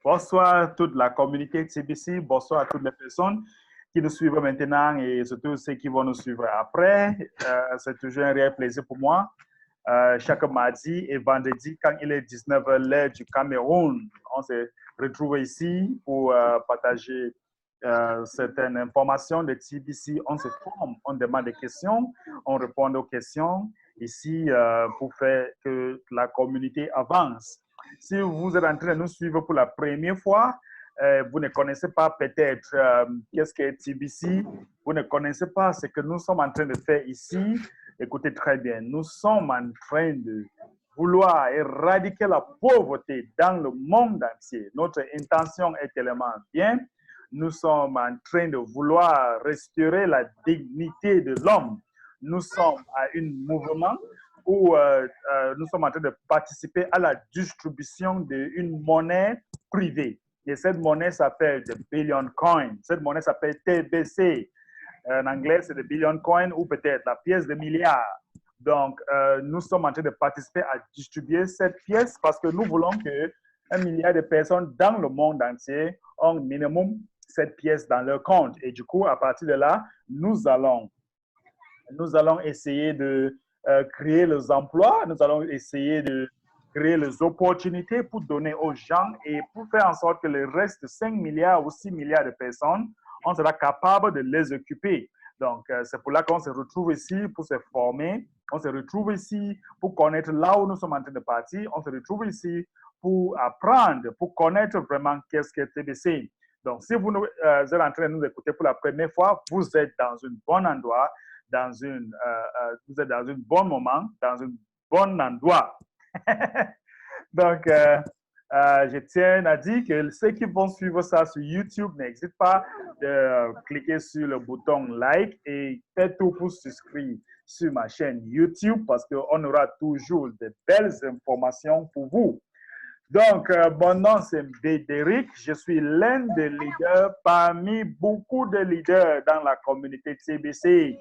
Bonsoir à toute la communauté TBC, bonsoir à toutes les personnes qui nous suivent maintenant et surtout ceux qui vont nous suivre après. C'est toujours un réel plaisir pour moi. Chaque mardi et vendredi, quand il est 19h l'heure du Cameroun, on se retrouve ici pour partager certaines informations de TBC. On se forme, on demande des questions, on répond aux questions ici pour faire que la communauté avance. Si vous êtes en train de nous suivre pour la première fois, vous ne connaissez pas peut-être qu'est-ce qu'est TBC, vous ne connaissez pas ce que nous sommes en train de faire ici. Écoutez très bien, nous sommes en train de vouloir éradiquer la pauvreté dans le monde entier. Notre intention est tellement bien. Nous sommes en train de vouloir restaurer la dignité de l'homme. Nous sommes à un mouvement où nous sommes en train de participer à la distribution d'une monnaie privée. Et cette monnaie s'appelle the Billion Coin. Cette monnaie s'appelle TBC. En anglais, c'est le Billion Coin ou peut-être la pièce de milliard. Donc, nous sommes en train de participer à distribuer cette pièce parce que nous voulons que 1 milliard de personnes dans le monde entier ont minimum cette pièce dans leur compte. Et du coup, à partir de là, nous allons essayer de créer les emplois, nous allons essayer de créer les opportunités pour donner aux gens et pour faire en sorte que le reste 5 milliards ou 6 milliards de personnes, on sera capable de les occuper. Donc, c'est pour là qu'on se retrouve ici pour se former, on se retrouve ici pour connaître là où nous sommes en train de partir, on se retrouve ici pour apprendre, pour connaître vraiment qu'est-ce que TBC. Donc, si vous êtes en train de nous écouter pour la première fois, vous êtes dans un bon endroit, vous êtes dans un bon moment, dans un bon endroit. Donc, je tiens à dire que ceux qui vont suivre ça sur YouTube, n'hésitez pas de cliquer sur le bouton like et faites tout pour souscrire sur ma chaîne YouTube parce qu'on aura toujours de belles informations pour vous. Donc, mon nom, c'est Bédéric. Je suis l'un des leaders parmi beaucoup de leaders dans la communauté TBC.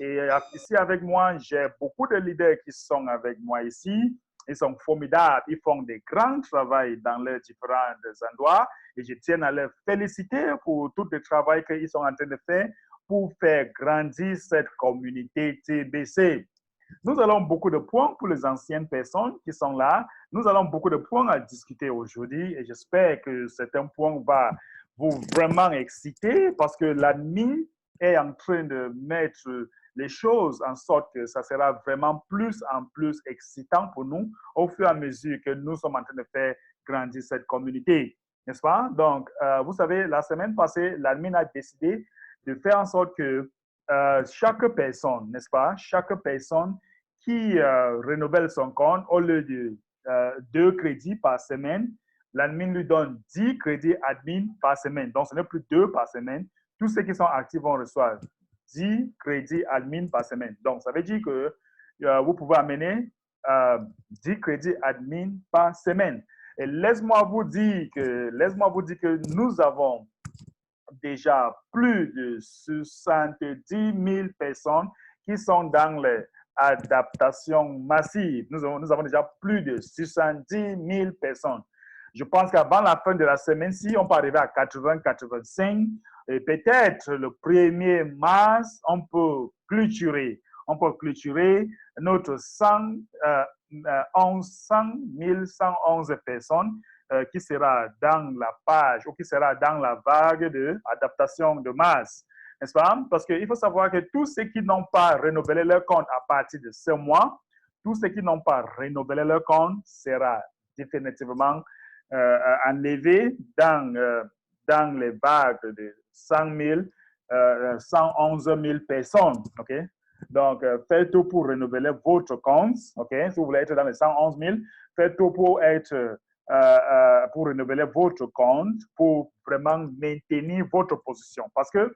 Et ici avec moi, j'ai beaucoup de leaders qui sont avec moi ici. Ils sont formidables. Ils font des grands travaux dans leurs différents endroits. Et je tiens à les féliciter pour tout le travail qu'ils sont en train de faire pour faire grandir cette communauté TBC. Nous allons beaucoup de points pour les anciennes personnes qui sont là. Nous allons beaucoup de points à discuter aujourd'hui et j'espère que certains points va vous vraiment exciter parce que l'admin est en train de mettre les choses en sorte que ça sera vraiment plus en plus excitant pour nous au fur et à mesure que nous sommes en train de faire grandir cette communauté, n'est-ce pas? Donc, vous savez, la semaine passée, l'admin a décidé de faire en sorte que chaque personne, n'est-ce pas? Chaque personne qui renouvelle son compte, au lieu de 2 crédits par semaine, l'admin lui donne 10 crédits admin par semaine. Donc, ce n'est plus 2 par semaine. Tous ceux qui sont actifs vont recevoir 10 crédits admin par semaine. Donc, ça veut dire que vous pouvez amener 10 crédits admin par semaine. Et laisse-moi vous dire que nous avons déjà plus de 70 000 personnes qui sont dans les adaptations massives. Nous avons déjà plus de 70 000 personnes. Je pense qu'avant la fin de la semaine, si on peut arriver à 80-85, et peut-être le 1er mars, on peut clôturer notre 1111 personnes qui sera dans la page ou qui sera dans la vague d'adaptation de masse, n'est-ce pas? Parce qu'il faut savoir que tous ceux qui n'ont pas renouvelé leur compte à partir de ce mois, tous ceux qui n'ont pas renouvelé leur compte sera définitivement enlevé dans les vagues de 100 000, 111 000 personnes, ok? Donc, faites tout pour renouveler votre compte, ok? Si vous voulez être dans les 111 000, faites tout pour être pour renouveler votre compte, pour vraiment maintenir votre position. Parce que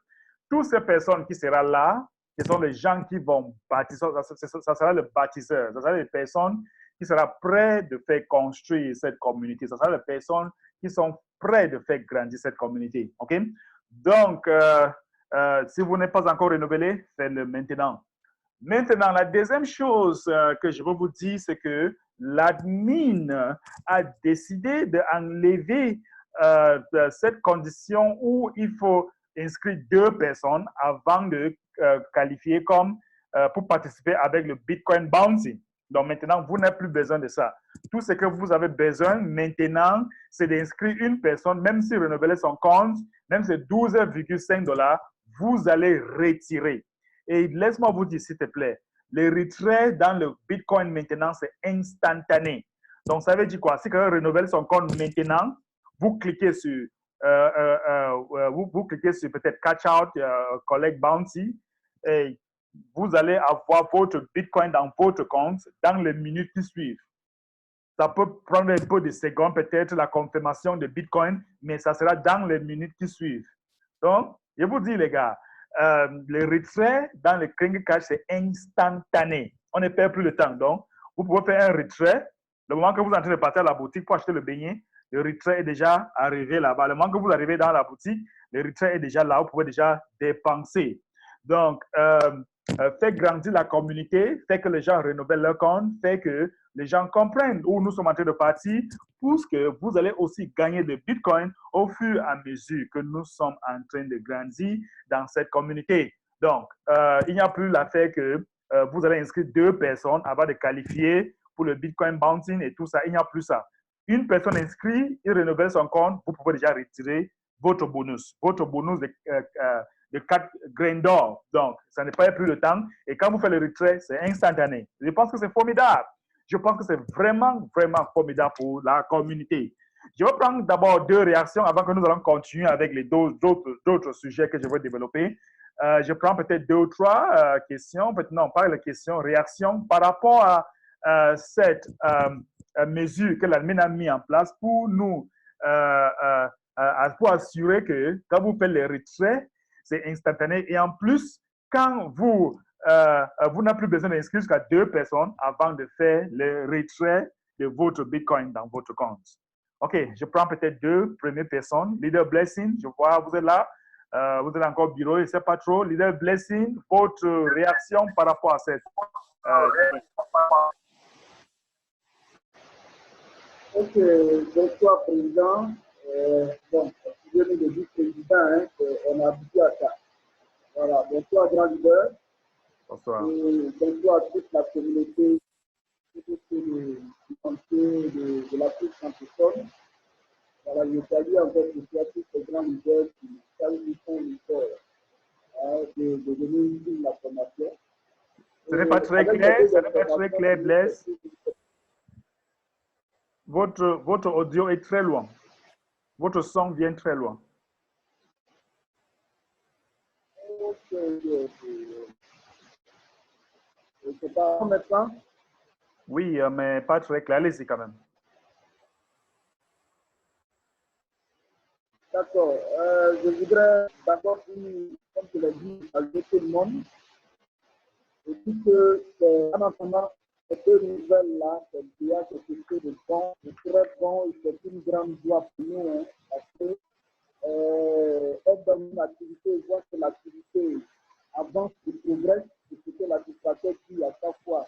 toutes ces personnes qui seront là, ce sont les gens qui vont bâtir, ça sera le bâtisseur, ça sera les personnes qui seront prêtes de faire construire cette communauté, ça sera les personnes qui sont prêtes de faire grandir cette communauté. OK? Donc, si vous n'êtes pas encore renouvelé, faites-le maintenant. Maintenant, la deuxième chose que je veux vous dire, c'est que l'admin a décidé d'enlever cette condition où il faut inscrire 2 personnes avant de qualifier comme pour participer avec le Bitcoin Bounty. Donc maintenant, vous n'avez plus besoin de ça. Tout ce que vous avez besoin maintenant, c'est d'inscrire une personne, même si renouveler son compte, même si c'est 12,5 $, vous allez retirer. Et laisse-moi vous dire, s'il te plaît, le retrait dans le Bitcoin maintenant, c'est instantané. Donc, ça veut dire quoi? Si quelqu'un renouvelle son compte maintenant, vous cliquez sur, vous cliquez sur peut-être Catch Out, Collect Bounty, et vous allez avoir votre Bitcoin dans votre compte dans les minutes qui suivent. Ça peut prendre un peu de secondes, peut-être la confirmation de Bitcoin, mais ça sera dans les minutes qui suivent. Donc, je vous dis, les gars, le retrait dans le Kling Cash, c'est instantané. On ne perd plus le temps. Donc, vous pouvez faire un retrait. Le moment que vous entrez de partir à la boutique pour acheter le beignet, le retrait est déjà arrivé là-bas. Le moment que vous arrivez dans la boutique, le retrait est déjà là. Vous pouvez déjà dépenser. Donc, fait grandir la communauté, fait que les gens renouvellent leur compte, fait que les gens comprennent où nous sommes en train de partir, pour que vous allez aussi gagner de Bitcoin au fur et à mesure que nous sommes en train de grandir dans cette communauté. Donc, il n'y a plus l'affaire que vous allez inscrire 2 personnes avant de qualifier pour le Bitcoin Bouncing et tout ça. Il n'y a plus ça. Une personne inscrite, il renouvelle son compte, vous pouvez déjà retirer votre bonus de 4 grains d'or. Donc, ça n'est pas plus de temps. Et quand vous faites le retrait, c'est instantané. Je pense que c'est formidable. Je pense que c'est vraiment, vraiment formidable pour la communauté. Je vais prendre d'abord 2 réactions avant que nous allons continuer avec les d'autres sujets que je vais développer. Je prends peut-être 2 ou 3 questions, non, pas les questions, réactions par rapport à cette mesure que l'admin a mis en place pour nous, pour assurer que quand vous faites les retraits, c'est instantané. Et en plus, quand vous n'avez plus besoin d'inscrire jusqu'à 2 personnes avant de faire le retrait de votre Bitcoin dans votre compte. OK, je prends peut-être 2 premières personnes. Leader Blessing, je vois, vous êtes là. Vous êtes encore au bureau, je ne sais pas trop. Leader Blessing, votre réaction par rapport à cette... Ok, bonsoir, Président. Bon, je viens de dire Président, hein, on a habitué à ça. Voilà, bonsoir, grand leader. Bonsoir. Et bonsoir à toute la communauté de l'Afrique francophone. Voilà, je salue encore ce soir tous ces grands leaders qui font l'effort de donner une information. Ce n'est pas très clair, ça n'est pas très clair, Blaise. Votre audio est très loin. Votre son vient très loin. C'est pas maintenant? Oui, mais pas très clair. Allez-y quand même. D'accord. Je voudrais d'abord, comme je l'ai dit, saluer tout le monde. Et puis que, en entendant ces 2 nouvelles-là, c'est déjà quelque chose de bon, de très bon, et c'est une grande joie pour nous, hein, parce que être dans une activité, voir que l'activité avance et progresse, et que l'administrateur qui, à chaque fois,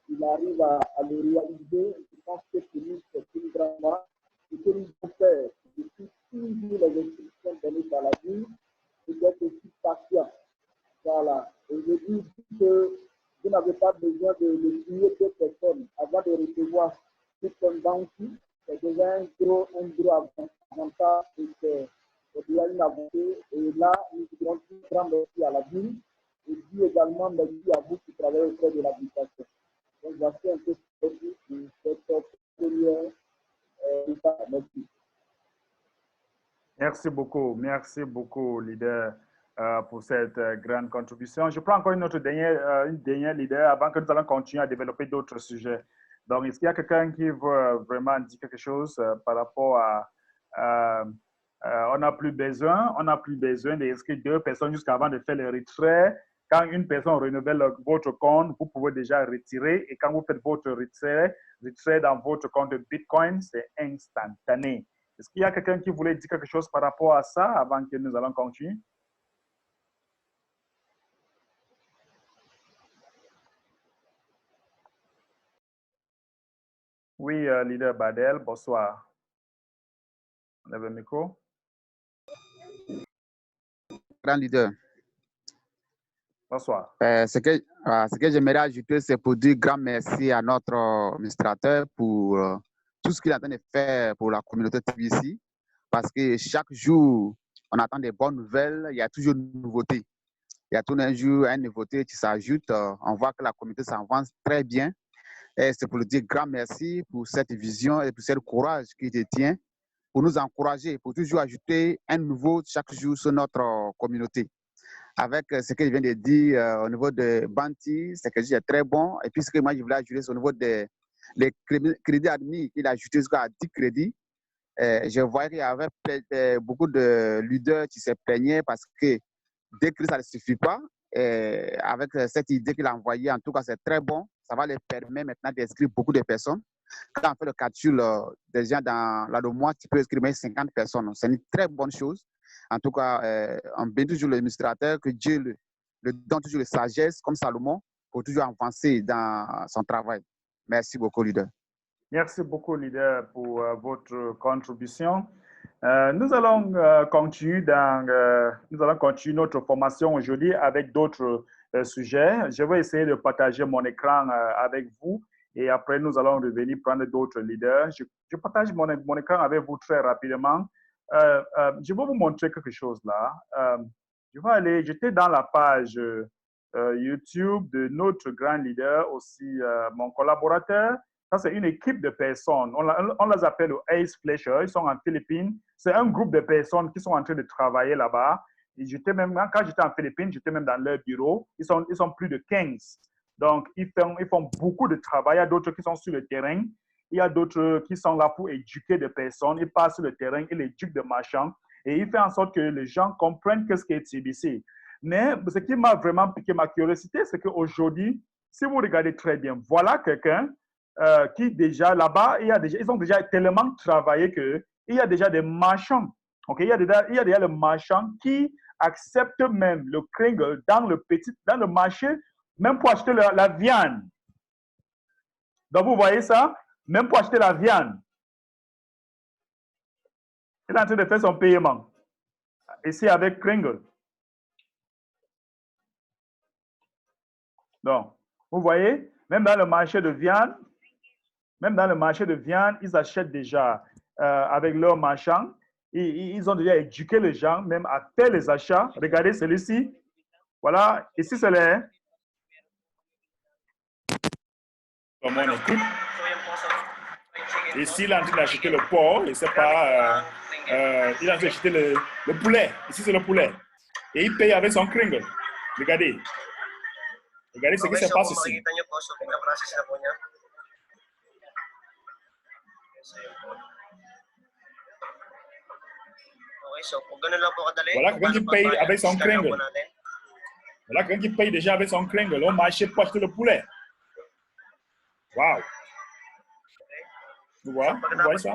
il arrive à le réaliser, je pense que pour nous, c'est une grande joie. Ce que nous devons faire, c'est suivre les instructions données par la ville et d'être aussi patient. Voilà. Et je dis que vous n'avez pas besoin de signer 2 personnes avant de recevoir Bitcoin Bounty. C'est déjà un gros avantage et c'est déjà une avancée. Et là, nous voudrons tout prendre aussi à la ville et dire également merci à vous qui travaillez auprès de l'habitation. Donc, voici un peu ce que cette première merci. Merci beaucoup, leader, pour cette grande contribution. Je prends encore une dernière leader avant que nous allons continuer à développer d'autres sujets. Donc, est-ce qu'il y a quelqu'un qui veut vraiment dire quelque chose par rapport à on n'a plus besoin d'inscrire 2 personnes jusqu'avant de faire le retrait. Quand une personne renouvelle votre compte, vous pouvez déjà retirer. Et quand vous faites votre retrait dans votre compte de Bitcoin, c'est instantané. Est-ce qu'il y a quelqu'un qui voulait dire quelque chose par rapport à ça avant que nous allons continuer? Oui, leader Badel, bonsoir. Lève le micro. Grand leader. Bonsoir. Ce que j'aimerais ajouter, c'est pour dire grand merci à notre administrateur pour tout ce qu'il est en train de faire pour la communauté TBC. Parce que chaque jour, on attend des bonnes nouvelles, il y a toujours une nouveauté. Il y a tout un jour une nouveauté qui s'ajoute. On voit que la communauté s'avance très bien. Et c'est pour le dire grand merci pour cette vision et pour ce courage qui te tient, pour nous encourager, pour toujours ajouter un nouveau chaque jour sur notre communauté. Avec ce qu'il vient de dire au niveau de Banti, c'est que c'est très bon. Et puis ce que moi je voulais ajouter, c'est au niveau des crédits admis, il a ajouté jusqu'à 10 crédits. Je voyais qu'il y avait beaucoup de leaders qui se plaignaient parce que dès que ça ne suffit pas, avec cette idée qu'il a envoyée, en tout cas c'est très bon. Ça va leur permettre maintenant d'inscrire beaucoup de personnes. Quand on fait le calcul, déjà dans le mois, tu peux inscrire 50 personnes. C'est une très bonne chose. En tout cas, on bénit toujours l'administrateur, que Dieu le donne toujours de sagesse, comme Salomon, pour toujours avancer dans son travail. Merci beaucoup, leader. Merci beaucoup, leader, pour votre contribution. Nous allons continuer notre formation aujourd'hui avec d'autres sujets. Je vais essayer de partager mon écran avec vous et après nous allons revenir prendre d'autres leaders. Je partage mon écran avec vous très rapidement. Je vais vous montrer quelque chose là. J'étais dans la page YouTube de notre grand leader, aussi mon collaborateur. Ça, c'est une équipe de personnes. On les appelle le Ace Fletcher. Ils sont en Philippines. C'est un groupe de personnes qui sont en train de travailler là-bas. Et quand j'étais en Philippines, j'étais même dans leur bureau. Ils sont plus de 15. Donc, ils font beaucoup de travail. Il y a d'autres qui sont sur le terrain. Il y a d'autres qui sont là pour éduquer des personnes. Ils passent sur le terrain, ils éduquent des marchands. Et ils font en sorte que les gens comprennent ce qu'est TBC. Mais ce qui m'a vraiment piqué ma curiosité, c'est qu'aujourd'hui, si vous regardez très bien, voilà quelqu'un qui déjà là-bas, ils ont déjà tellement travaillé qu'il y a déjà des marchands. Okay? Il y a déjà les marchands qui acceptent même le kringle dans le marché, même pour acheter la viande. Donc vous voyez ça, même pour acheter la viande. Il est en train de faire son paiement. Ici avec kringle. Donc, vous voyez, même dans le marché de viande, ils achètent déjà avec leurs marchands. Ils ont déjà éduqué les gens même à faire les achats. Regardez celui-ci. Voilà, ici c'est les... Comme on écoute. Ici, il est en train d'acheter le porc. Il sait pas, il est en train d'acheter le poulet. Ici, c'est le poulet. Et il paye avec son kringle. Regardez. Regardez ce qui se passe ici. Voilà quelqu'un qui paye avec son kringle. Voilà quelqu'un qui paye déjà avec son kringle au marché pour acheter le poulet. Wow. Vous voyez ça?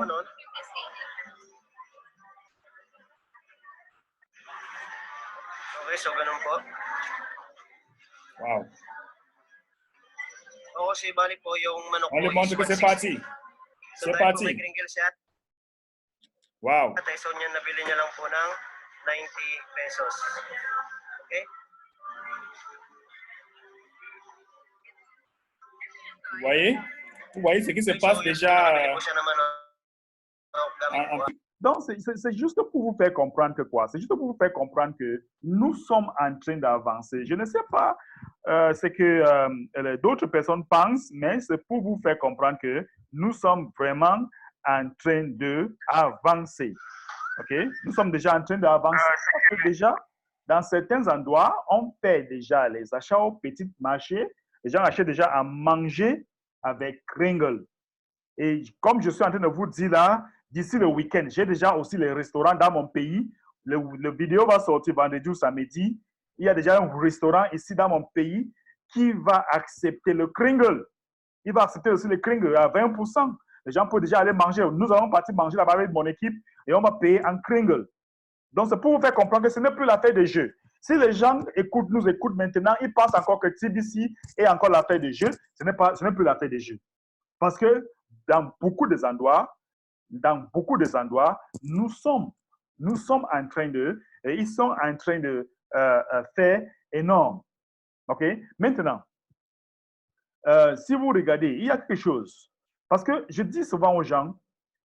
Wow. On lui montre que c'est parti. C'est parti. Wow. Vous voyez ce qui se passe déjà. Donc, c'est juste pour vous faire comprendre que quoi? C'est juste pour vous faire comprendre que nous sommes en train d'avancer. Je ne sais pas ce que d'autres personnes pensent, mais c'est pour vous faire comprendre que nous sommes vraiment en train d'avancer. OK? Nous sommes déjà en train d'avancer. Parce que déjà, dans certains endroits, on fait déjà les achats au petit marché. Les gens achètent déjà à manger avec kringle. Et comme je suis en train de vous dire là, d'ici le week-end, j'ai déjà aussi les restaurants dans mon pays. Le vidéo va sortir vendredi ou samedi. Il y a déjà un restaurant ici dans mon pays qui va accepter le kringle. Il va accepter aussi le kringle à 20%. Les gens peuvent déjà aller manger. Nous allons partir manger là-bas avec mon équipe et on va payer en kringle. Donc, c'est pour vous faire comprendre que ce n'est plus l'affaire de jeu. Si les gens nous écoutent maintenant, ils pensent encore que TBC est encore l'affaire de jeu. Ce n'est plus l'affaire de jeu. Parce que dans beaucoup des endroits, dans beaucoup des endroits, nous sommes en train ils sont en train de faire énorme. OK? Maintenant, si vous regardez, il y a quelque chose. Parce que je dis souvent aux gens,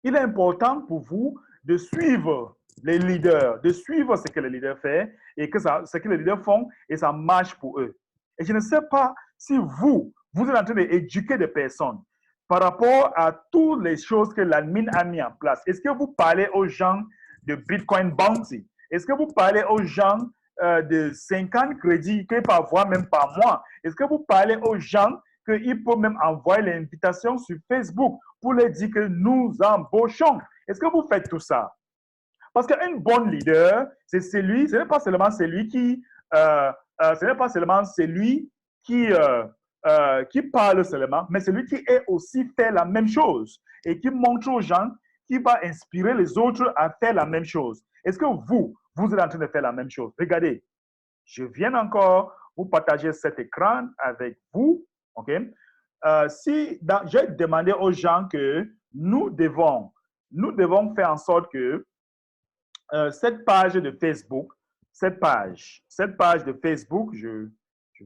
il est important pour vous de suivre les leaders, de suivre ce que les leaders font et ce que les leaders font et ça marche pour eux. Et je ne sais pas si vous êtes en train d'éduquer des personnes par rapport à toutes les choses que l'admin a mis en place. Est-ce que vous parlez aux gens de Bitcoin Bounty? Est-ce que vous parlez aux gens de 50 crédits qu'ils peuvent avoir même par mois? Est-ce que vous parlez aux gens qu'ils peuvent même envoyer l'invitation sur Facebook pour leur dire que nous embauchons? Est-ce que vous faites tout ça? Parce qu'un bon leader, ce n'est pas seulement celui qui parle seulement, mais celui qui est aussi fait la même chose et qui montre aux gens, qui va inspirer les autres à faire la même chose. Est-ce que vous êtes en train de faire la même chose? Regardez, je viens encore vous partager cet écran avec vous. OK? J'ai demandé aux gens que nous devons faire en sorte que cette page de Facebook, cette page de Facebook, je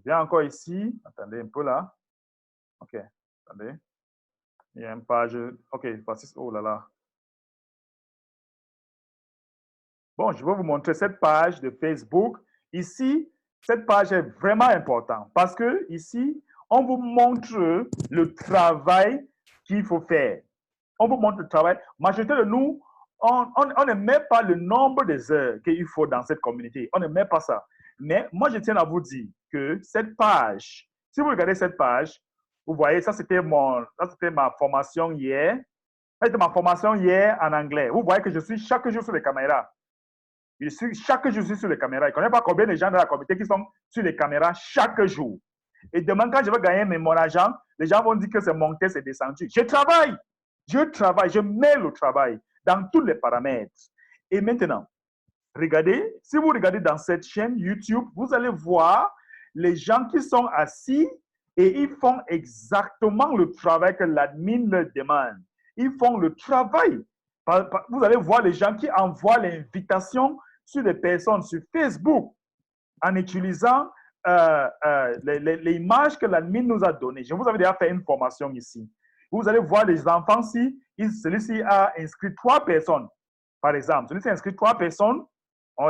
viens encore ici. Attendez un peu là. OK, attendez. Il y a une page. OK, voici. Oh là là. Bon, je vais vous montrer cette page de Facebook. Ici, cette page est vraiment importante parce que ici, on vous montre le travail qu'il faut faire. On vous montre le travail. Majorité de nous, on ne met pas le nombre des heures qu'il faut dans cette communauté. On ne met pas ça. Mais moi, je tiens à vous dire que cette page, si vous regardez cette page, vous voyez, ça c'était ma formation hier. C'était ma formation hier en anglais. Vous voyez que je suis chaque jour sur les caméras. Chaque jour sur les caméras. Je ne connais pas combien de gens dans la communauté qui sont sur les caméras chaque jour. Et demain, quand je vais gagner mon argent, les gens vont dire que c'est monté, c'est descendu. Je travaille, je mets le travail dans tous les paramètres. Et maintenant, regardez, si vous regardez dans cette chaîne YouTube, vous allez voir les gens qui sont assis et ils font exactement le travail que l'admin leur demande. Ils font le travail. Vous allez voir les gens qui envoient l'invitation sur des personnes sur Facebook en utilisant les images que l'admin nous a données. Je vous avais déjà fait une formation ici. Vous allez voir les enfants si celui-ci a inscrit 3 personnes, par exemple. Celui-ci a inscrit 3 personnes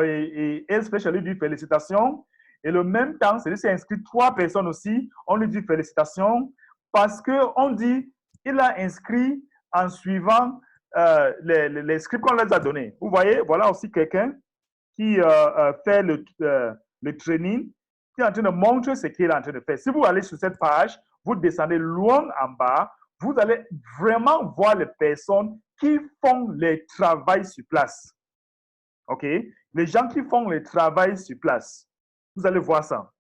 et elle lui dit félicitations. Et le même temps, celui-ci a inscrit 3 personnes aussi. On lui dit félicitations parce qu'on dit il a inscrit en suivant les scripts qu'on leur a donnés. Vous voyez, voilà aussi quelqu'un qui fait le training, qui est en train de montrer ce qu'il est en train de faire. Si vous allez sur cette page, vous descendez loin en bas, vous allez vraiment voir les personnes qui font le travail sur place. OK? Les gens qui font le travail sur place. Vous allez voir ça.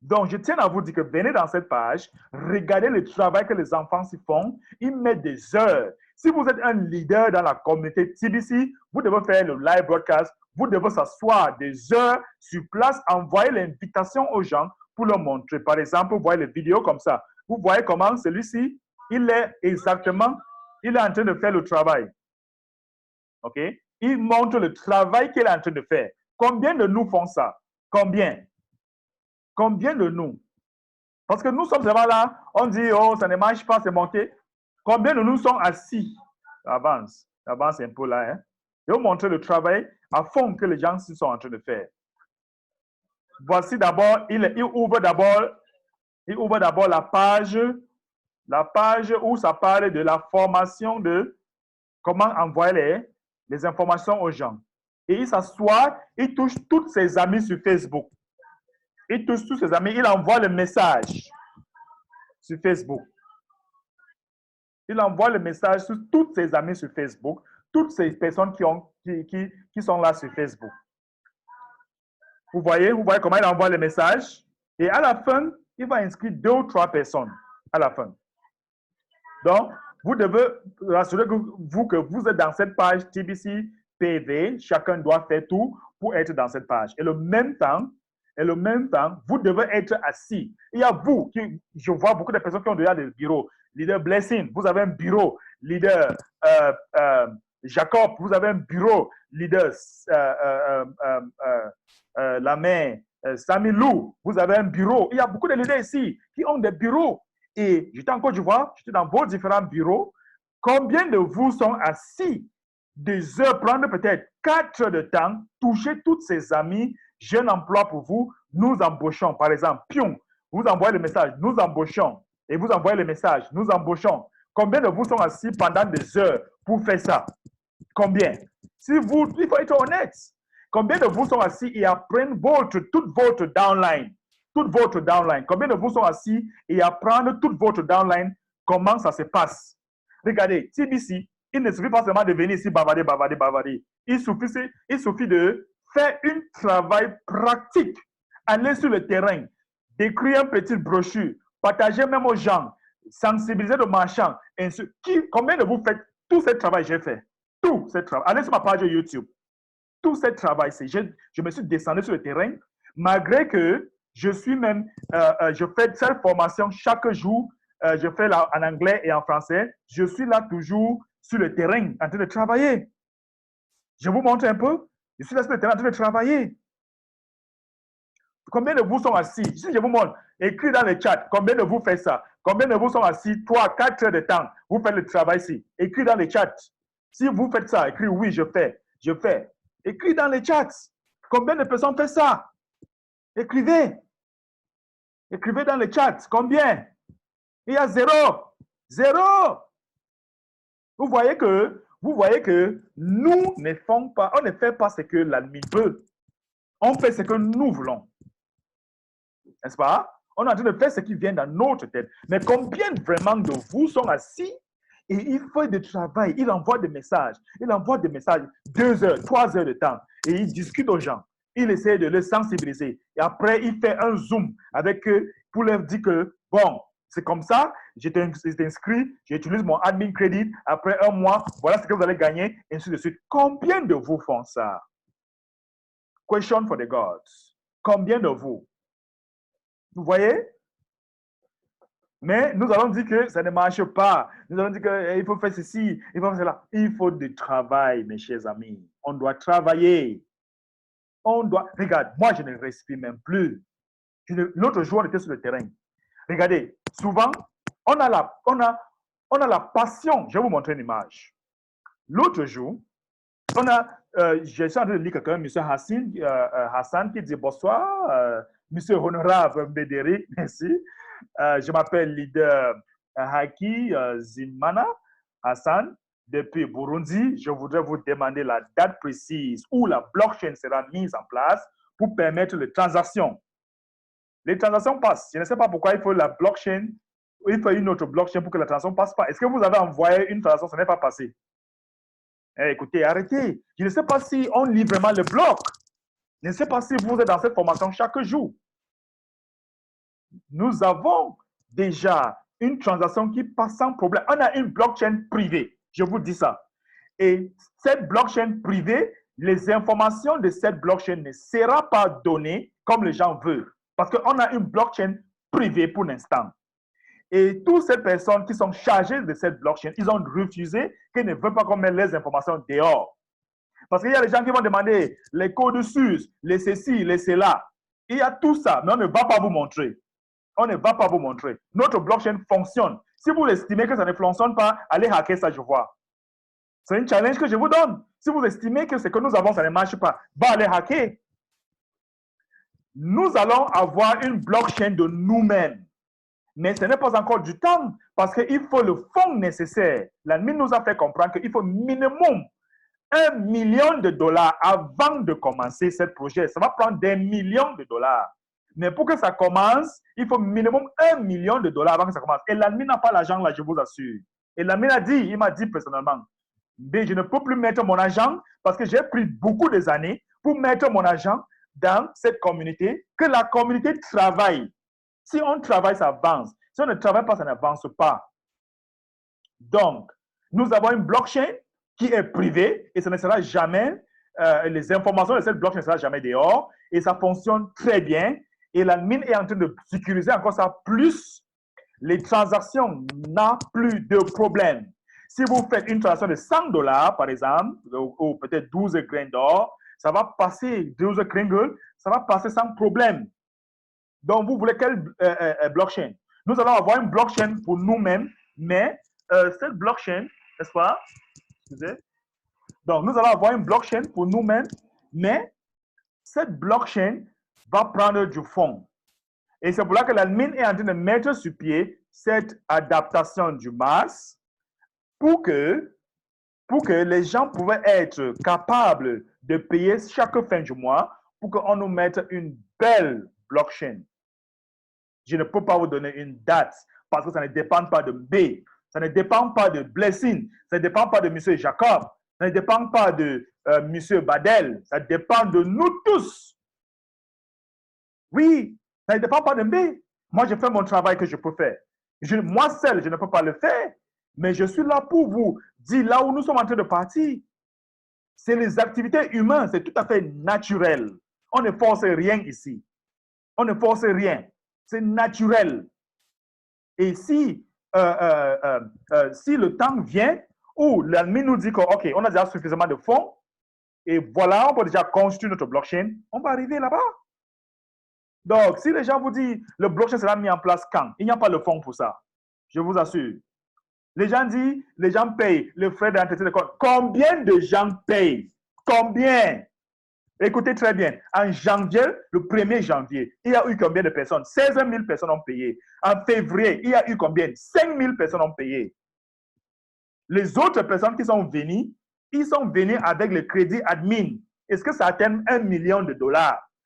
Donc, je tiens à vous dire que venez dans cette page, regardez le travail que les enfants s'y font. Ils mettent des heures. Si vous êtes un leader dans la communauté TBC, vous devez faire le live broadcast. Vous devez s'asseoir des heures sur place, envoyer l'invitation aux gens pour leur montrer. Par exemple, vous voyez les vidéos comme ça. Vous voyez comment celui-ci, il est en train de faire le travail. OK? Il montre le travail qu'il est en train de faire. Combien de nous font ça? Combien? Combien de nous? Parce que nous sommes vraiment là, on dit, oh, ça ne marche pas, c'est monté. Combien de nous sont assis? Avance un peu là. Hein? Et vous montrer le travail à fond que les gens sont en train de faire. Voici d'abord, il ouvre d'abord la page où ça parle de la formation de comment envoyer les informations aux gens. Et il s'assoit, il touche tous ses amis sur Facebook. Il touche tous ses amis, il envoie le message sur Facebook. Il envoie le message sur tous ses amis sur Facebook, toutes ces personnes qui sont là sur Facebook. Vous voyez comment il envoie le message. Et à la fin, il va inscrire 2 ou 3 personnes à la fin. Donc, vous devez rassurer que vous êtes dans cette page TBC PV. Chacun doit faire tout pour être dans cette page. Et le même temps, vous devez être assis. Il y a vous, je vois beaucoup de personnes qui ont déjà des bureaux. Leader Blessing, vous avez un bureau. Leader Jacob, vous avez un bureau, leader, la mère, Samilou, vous avez un bureau. Il y a beaucoup de leaders ici qui ont des bureaux. Et j'étais en Côte d'Ivoire, j'étais dans vos différents bureaux. Combien de vous sont assis des heures, prendre peut-être 4 heures de temps, toucher toutes ces amis, jeunes emploi pour vous, nous embauchons. Par exemple, Pion, vous envoyez le message, nous embauchons. Et vous envoyez le message, nous embauchons. Combien de vous sont assis pendant des heures pour faire ça? Combien? Si vous, il faut être honnête. Combien de vous sont assis et apprennent toute votre downline? Toute votre downline. Combien de vous sont assis et apprendre toute votre downline? Comment ça se passe? Regardez, TBC, il ne suffit pas seulement de venir ici bavarder. Il suffit de faire un travail pratique. Aller sur le terrain, d'écrire une petite brochure, partager même aux gens, sensibiliser le marchand. Combien de vous faites tout ce travail que j'ai fait? Tout ce travail. Allez sur ma page YouTube. Tout ce travail, je me suis descendu sur le terrain, malgré que je suis même, je fais cette formation chaque jour, je fais là en anglais et en français, je suis là toujours sur le terrain en train de travailler. Je vous montre un peu, je suis là sur le terrain en train de travailler. Combien de vous sont assis? Si je vous montre, écris dans le chat, combien de vous faites ça? Combien de vous sont assis 3, 4 heures de temps? Vous faites le travail ici. Écris dans le chat. Si vous faites ça, écris oui, je fais. Écris dans les chats. Combien de personnes font ça? Écrivez. Écrivez dans les chats. Combien? Il y a 0. 0. Vous voyez que nous ne faisons pas, on ne fait pas ce que l'ennemi veut. On fait ce que nous voulons. N'est-ce pas? On est en train de faire ce qui vient dans notre tête. Mais combien vraiment de vous sont assis et il fait du travail, il envoie des messages. 2 heures, 3 heures de temps. Et il discute aux gens. Il essaie de les sensibiliser. Et après, il fait un zoom avec eux pour leur dire que, bon, c'est comme ça, j'étais inscrit, j'utilise mon admin credit. Après 1 mois, voilà ce que vous allez gagner, et ainsi de suite. Combien de vous font ça? Question for the gods. Combien de vous? Vous voyez? Mais nous allons dire que ça ne marche pas. Nous allons dire qu'il faut faire ceci, il faut faire cela. Il faut du travail, mes chers amis. On doit travailler. Regarde, moi, je ne respire même plus. L'autre jour, on était sur le terrain. Regardez, souvent, on a la passion. Je vais vous montrer une image. L'autre jour, je suis en train de lire quelqu'un, M. Hassan, qui dit bonsoir, M. Honorable Bédéry, merci. Je m'appelle leader Haki Zimana Hassan depuis Burundi. Je voudrais vous demander la date précise où la blockchain sera mise en place pour permettre les transactions. Les transactions passent. Je ne sais pas pourquoi il faut la blockchain, il faut une autre blockchain pour que la transaction ne passe pas. Est-ce que vous avez envoyé une transaction, ça n'est pas passé? Écoutez, arrêtez. Je ne sais pas si on lit vraiment le bloc. Je ne sais pas si vous êtes dans cette formation chaque jour. Nous avons déjà une transaction qui passe sans problème. On a une blockchain privée, je vous dis ça. Et cette blockchain privée, les informations de cette blockchain ne seront pas données comme les gens veulent. Parce qu'on a une blockchain privée pour l'instant. Et toutes ces personnes qui sont chargées de cette blockchain, ils ont refusé, qu'ils ne veulent pas qu'on mette les informations dehors. Parce qu'il y a des gens qui vont demander les codes sources, les ceci, les cela. Il y a tout ça, mais on ne va pas vous montrer. On ne va pas vous montrer. Notre blockchain fonctionne. Si vous estimez que ça ne fonctionne pas, allez hacker ça, je vois. C'est un challenge que je vous donne. Si vous estimez que ce que nous avons, ça ne marche pas, va aller hacker. Nous allons avoir une blockchain de nous-mêmes. Mais ce n'est pas encore du temps parce qu'il faut le fonds nécessaire. L'admin nous a fait comprendre qu'il faut minimum $1 million avant de commencer ce projet. Ça va prendre des millions de dollars. Mais pour que ça commence, il faut minimum $1 million avant que ça commence. Et l'admin n'a pas l'argent là, je vous assure. Et l'admin a dit, il m'a dit personnellement, mais je ne peux plus mettre mon argent parce que j'ai pris beaucoup d'années pour mettre mon argent dans cette communauté, que la communauté travaille. Si on travaille, ça avance. Si on ne travaille pas, ça n'avance pas. Donc, nous avons une blockchain qui est privée et ça ne sera jamais, les informations de cette blockchain ne seront jamais dehors et ça fonctionne très bien. Et l'admin est en train de sécuriser encore ça. Plus, les transactions n'ont plus de problème. Si vous faites une transaction de $100, par exemple, ou peut-être 12 grains d'or, ça va passer, 12 kringles, ça va passer sans problème. Donc, vous voulez quelle blockchain? Nous allons avoir une blockchain pour nous-mêmes, mais cette blockchain, n'est-ce pas? Excusez. Donc, nous allons avoir une blockchain pour nous-mêmes, mais cette blockchain va prendre du fond. Et c'est pour là que l'admin est en train de mettre sur pied cette adaptation du MAS pour que les gens pouvaient être capables de payer chaque fin du mois pour qu'on nous mette une belle blockchain. Je ne peux pas vous donner une date parce que ça ne dépend pas de B, ça ne dépend pas de Blessing, ça ne dépend pas de M. Jacob, ça ne dépend pas de M. Badel, ça dépend de nous tous. Oui, ça ne dépend pas de B. Moi, je fais mon travail que je peux faire. Moi seul, je ne peux pas le faire, mais je suis là pour vous dire là où nous sommes en train de partir. C'est les activités humaines, c'est tout à fait naturel. On ne force rien ici. On ne force rien. C'est naturel. Et si le temps vient où l'admin nous dit que, OK, on a déjà suffisamment de fonds, et voilà, on peut déjà construire notre blockchain, on va arriver là-bas. Donc, si les gens vous disent, le blockchain sera mis en place quand? Il n'y a pas le fonds pour ça. Je vous assure. Les gens disent, les gens payent les frais d'entretien de compte. Combien de gens payent? Combien? Écoutez très bien. En janvier, le 1er janvier, il y a eu combien de personnes? 16 000 personnes ont payé. En février, il y a eu combien? 5 000 personnes ont payé. Les autres personnes qui sont venues, ils sont venus avec le crédit admin. Est-ce que ça atteint $1 million?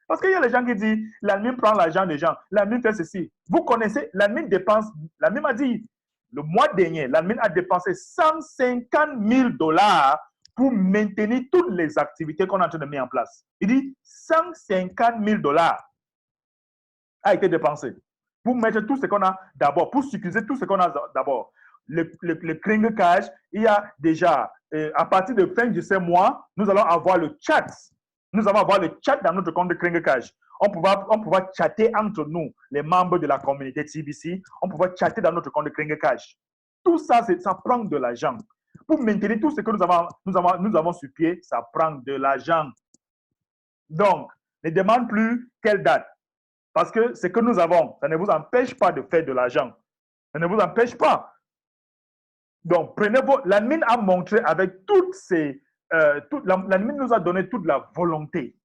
Parce qu'il y a les gens qui disent, l'admin prend l'argent des gens, l'admin fait ceci. Vous connaissez, l'admin dépense, l'admin m'a dit, le mois dernier, l'admin a dépensé $150 000 pour maintenir toutes les activités qu'on est en train de mettre en place. Il dit, $150 000 a été dépensé pour mettre tout ce qu'on a d'abord, pour sécuriser tout ce qu'on a d'abord. Le Kringle Cash, il y a déjà, à partir de fin de ce mois, nous allons avoir le chat. Nous allons avoir le chat dans notre compte de Kringle Cash. On pourra chatter entre nous, les membres de la communauté TBC. On pourra chatter dans notre compte de Kringle Cash. Tout ça, ça prend de l'argent. Pour maintenir tout ce que nous avons sur pied, ça prend de l'argent. Donc, ne demande plus quelle date. Parce que ce que nous avons, ça ne vous empêche pas de faire de l'argent. Ça ne vous empêche pas. Donc, l'admin a montré avec toutes ces... l'admin nous a donné toute la volonté.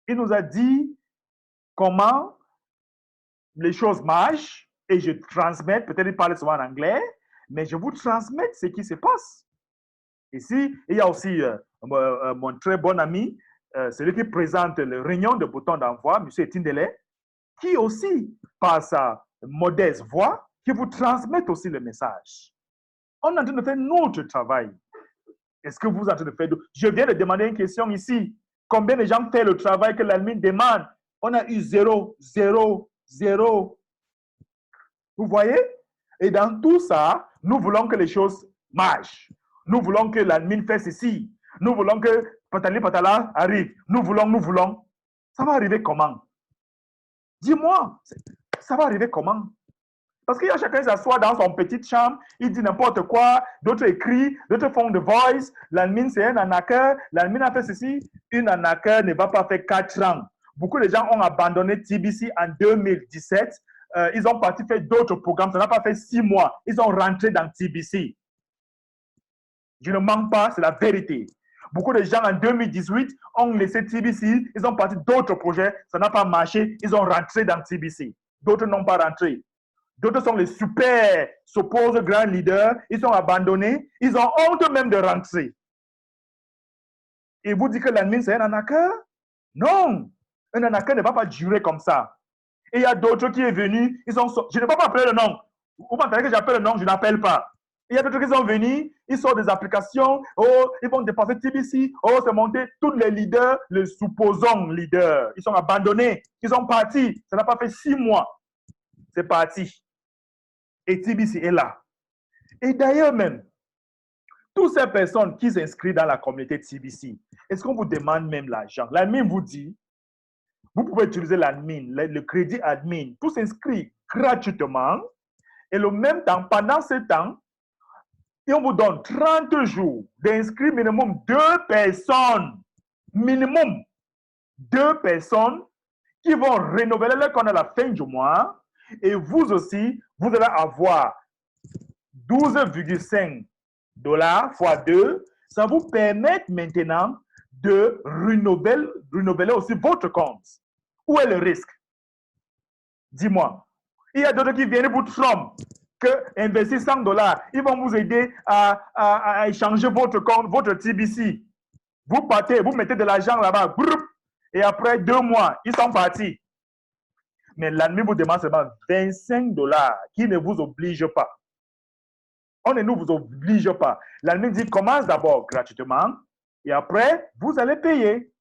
Il nous a dit comment les choses marchent et je transmets, peut-être il parle souvent en anglais, mais je vous transmets ce qui se passe. Ici, il y a aussi mon très bon ami, celui qui présente les réunions de boutons d'envoi, M. Tindele, qui aussi, par sa modeste voix, qui vous transmet aussi le message. On est en train de faire notre travail. Est-ce que vous êtes en train de faire? Je viens de demander une question ici. Combien de gens font le travail que l'admin demande? On a eu 0, 0, 0. Vous voyez? Et dans tout ça, nous voulons que les choses marchent. Nous voulons que l'admin fasse ceci. Nous voulons que Patali Patala arrive. Nous voulons. Ça va arriver comment? Dis-moi, ça va arriver comment? Parce qu'il y a chacun qui s'assoit dans son petite chambre, il dit n'importe quoi, d'autres écrivent, d'autres font de voice, l'admin c'est un arnaqueur, l'admin a fait ceci. Une arnaqueur ne va pas faire 4 ans. Beaucoup de gens ont abandonné TBC en 2017. Ils ont parti faire d'autres programmes, ça n'a pas fait 6 mois. Ils ont rentré dans TBC. Je ne mens pas, c'est la vérité. Beaucoup de gens en 2018 ont laissé TBC, ils ont parti d'autres projets, ça n'a pas marché, ils ont rentré dans TBC. D'autres n'ont pas rentré. D'autres sont les super, supposés grands leaders, ils sont abandonnés, ils ont honte même de rentrer. Et vous dites que l'admin c'est un arnaqueur? Non, un arnaqueur ne va pas durer comme ça. Et il y a d'autres qui sont venus, je ne peux pas appeler le nom. Vous m'entendez que j'appelle le nom, je n'appelle pas. Il y a d'autres qui sont venus, ils sortent des applications, oh, ils vont dépenser TBC, oh, c'est monté, tous les leaders, les supposons leaders, ils sont abandonnés, ils sont partis, ça n'a pas fait 6 mois, c'est parti. Et TBC est là. Et d'ailleurs même, toutes ces personnes qui s'inscrivent dans la communauté TBC, est-ce qu'on vous demande même l'argent? L'admin vous dit, vous pouvez utiliser l'admin, le crédit admin, pour s'inscrire gratuitement, et le même temps, pendant ce temps, et on vous donne 30 jours d'inscrire minimum 2 personnes. Minimum 2 personnes qui vont renouveler leur compte à la fin du mois. Et vous aussi, vous allez avoir 12,5 $ fois 2. Ça vous permet maintenant de renouveler aussi votre compte. Où est le risque? Dis-moi. Il y a d'autres qui viennent vous tromper que investir 100 $, ils vont vous aider à échanger votre compte, votre TBC. Vous partez, vous mettez de l'argent là-bas, et après 2 mois, ils sont partis. Mais l'admin vous demande seulement 25 $ qui ne vous oblige pas. On ne vous oblige pas. L'admin dit commence d'abord gratuitement et après, vous allez payer.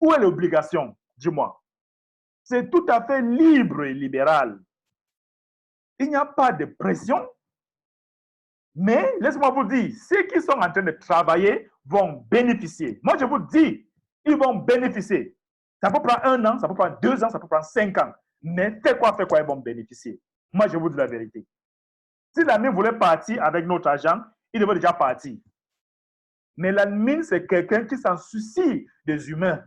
Où est l'obligation? Dis-moi. C'est tout à fait libre et libéral. Il n'y a pas de pression. Mais laissez-moi vous dire, ceux qui sont en train de travailler vont bénéficier. Moi, je vous dis, ils vont bénéficier. Ça peut prendre 1 an, ça peut prendre 2 ans, ça peut prendre 5 ans. Mais faites quoi, ils vont bénéficier. Moi, je vous dis la vérité. Si l'admin voulait partir avec notre argent, il devait déjà partir. Mais l'admin, c'est quelqu'un qui s'en soucie des humains,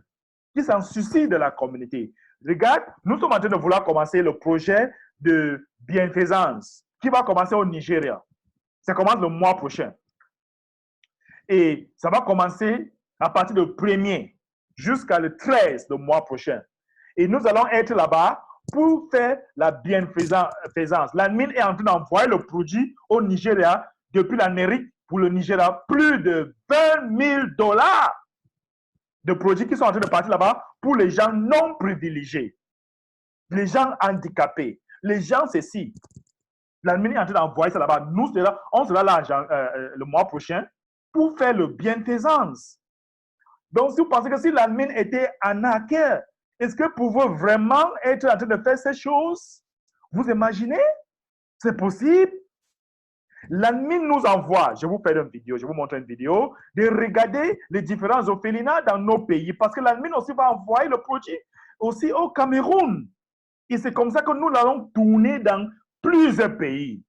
qui s'en soucie de la communauté. Regarde, nous sommes en train de vouloir commencer le projet de bienfaisance qui va commencer au Nigeria. Ça commence le mois prochain. Et ça va commencer à partir du 1er jusqu'à le 13 du mois prochain. Et nous allons être là-bas pour faire la bienfaisance. L'admin est en train d'envoyer le produit au Nigeria depuis l'Amérique pour le Nigeria. Plus de 20 000 $ de produits qui sont en train de partir là-bas pour les gens non privilégiés, les gens handicapés, les gens ceci. L'admin est en train d'envoyer ça là-bas. Nous, on sera là le mois prochain pour faire le bienfaisance. Donc, si vous pensez que si l'admin était un hacker, est-ce que pour vous vraiment être en train de faire ces choses? Vous imaginez? C'est possible? L'admin nous envoie, je vous fais une vidéo, je vous montre une vidéo, de regarder les différents orphelinats dans nos pays, parce que l'admin aussi va envoyer le produit aussi au Cameroun. Et c'est comme ça que nous allons tourner dans plusieurs pays,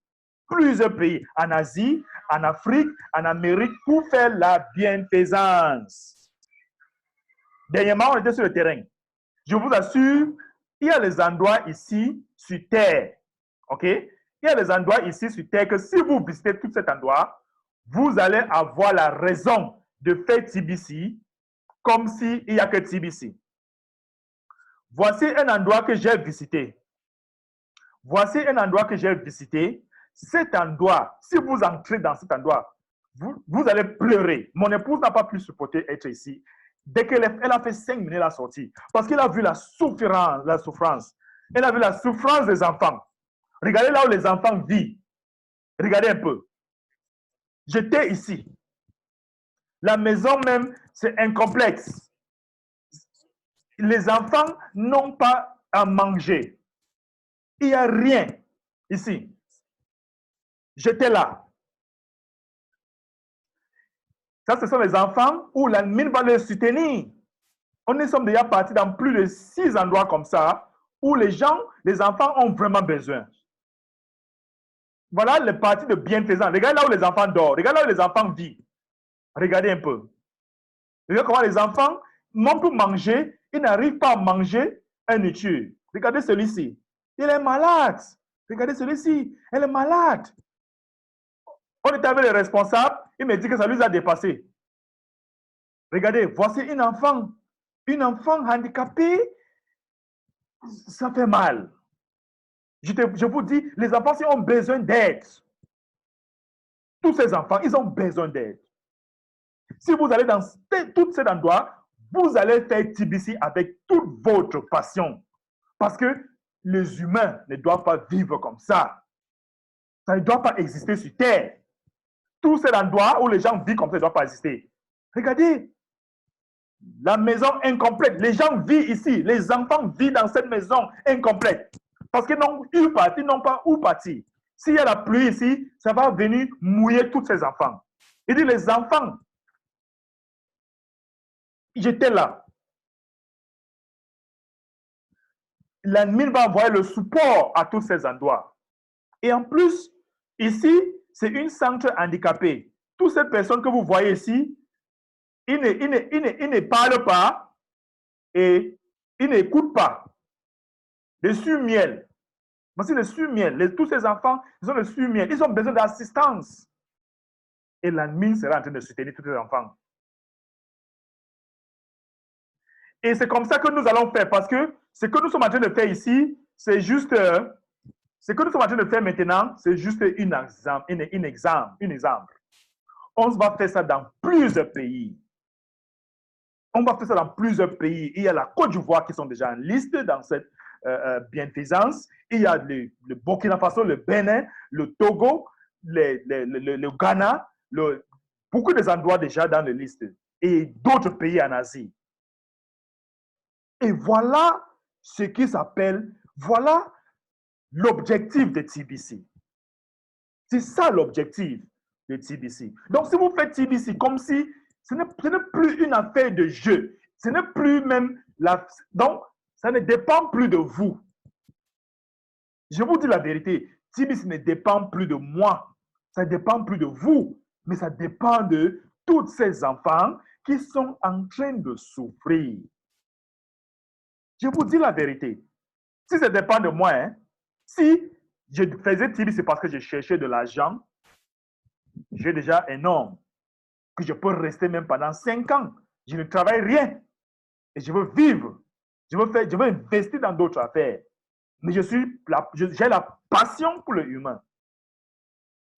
en Asie, en Afrique, en Amérique, pour faire la bienfaisance. Dernièrement, on était sur le terrain. Je vous assure, il y a les endroits ici sur Terre, ok? Il y a les endroits ici sur Terre que si vous visitez tout cet endroit, vous allez avoir la raison de faire TBC comme s'il n'y a que TBC. Voici un endroit que j'ai visité. Voici un endroit que j'ai visité. Cet endroit, si vous entrez dans cet endroit, vous allez pleurer. Mon épouse n'a pas pu supporter être ici. Dès qu'elle a fait 5 minutes, elle a sorti. Parce qu'elle a vu la souffrance. Elle a vu la souffrance des enfants. Regardez là où les enfants vivent. Regardez un peu. J'étais ici. La maison même, c'est incomplexe. Les enfants n'ont pas à manger. Il n'y a rien ici. J'étais là. Ça, ce sont les enfants où la mine va les soutenir. On est déjà partis dans plus de 6 endroits comme ça où les enfants ont vraiment besoin. Voilà le parti de bienfaisance. Regardez là où les enfants dorment. Regardez là où les enfants vivent. Regardez un peu. Regardez comment les enfants, même pour manger, ils n'arrivent pas à manger un nourriture. Regardez celui-ci. Il est malade. Regardez celui-ci. Elle est malade. On était avec les responsables. Il me dit que ça lui a dépassé. Regardez, voici une enfant handicapée. Ça fait mal. Je vous dis, les enfants, ils ont besoin d'aide. Tous ces enfants, ils ont besoin d'aide. Si vous allez dans tous ces endroits, vous allez faire TBC avec toute votre passion. Parce que les humains ne doivent pas vivre comme ça. Ça ne doit pas exister sur Terre. Tous ces endroits où les gens vivent comme ça ne doivent pas exister. Regardez, la maison incomplète. Les gens vivent ici. Les enfants vivent dans cette maison incomplète. Parce qu'ils n'ont eu parti, n'ont pas où partir. S'il y a la pluie ici, ça va venir mouiller tous ces enfants. Il dit, les enfants, j'étais là. L'admin va envoyer le support à tous ces endroits. Et en plus, ici, c'est une centre handicapée. Toutes ces personnes que vous voyez ici, ils ne parlent pas et ils n'écoutent pas. Le sur-miel. Voici le sur-miel. Tous ces enfants, ils ont le sur-miel. Ils ont besoin d'assistance. Et l'admin sera en train de soutenir tous ces enfants. Et c'est comme ça que nous allons faire, parce que ce que nous sommes en train de faire ici, c'est juste, ce que nous sommes en train de faire maintenant, c'est juste un exemple. On va faire ça dans plusieurs pays. On va faire ça dans plusieurs pays. Il y a la Côte d'Ivoire qui sont déjà en liste dans cette bienfaisance. Il y a le Burkina Faso, le Bénin, le Togo, le Ghana, beaucoup des endroits déjà dans la liste. Et d'autres pays en Asie. Et voilà ce qui s'appelle, voilà l'objectif de TBC. C'est ça l'objectif de TBC. Donc, si vous faites TBC comme si ce n'est plus une affaire de jeu, ce n'est plus même donc, ça ne dépend plus de vous. Je vous dis la vérité, TBC ne dépend plus de moi, ça ne dépend plus de vous, mais ça dépend de tous ces enfants qui sont en train de souffrir. Je vous dis la vérité. Si ça dépend de moi, hein, si je faisais TBC parce que je cherchais de l'argent, j'ai déjà un homme que je peux rester même pendant 5 ans. Je ne travaille rien et je veux vivre. Je veux investir dans d'autres affaires. Mais j'ai la passion pour le humain.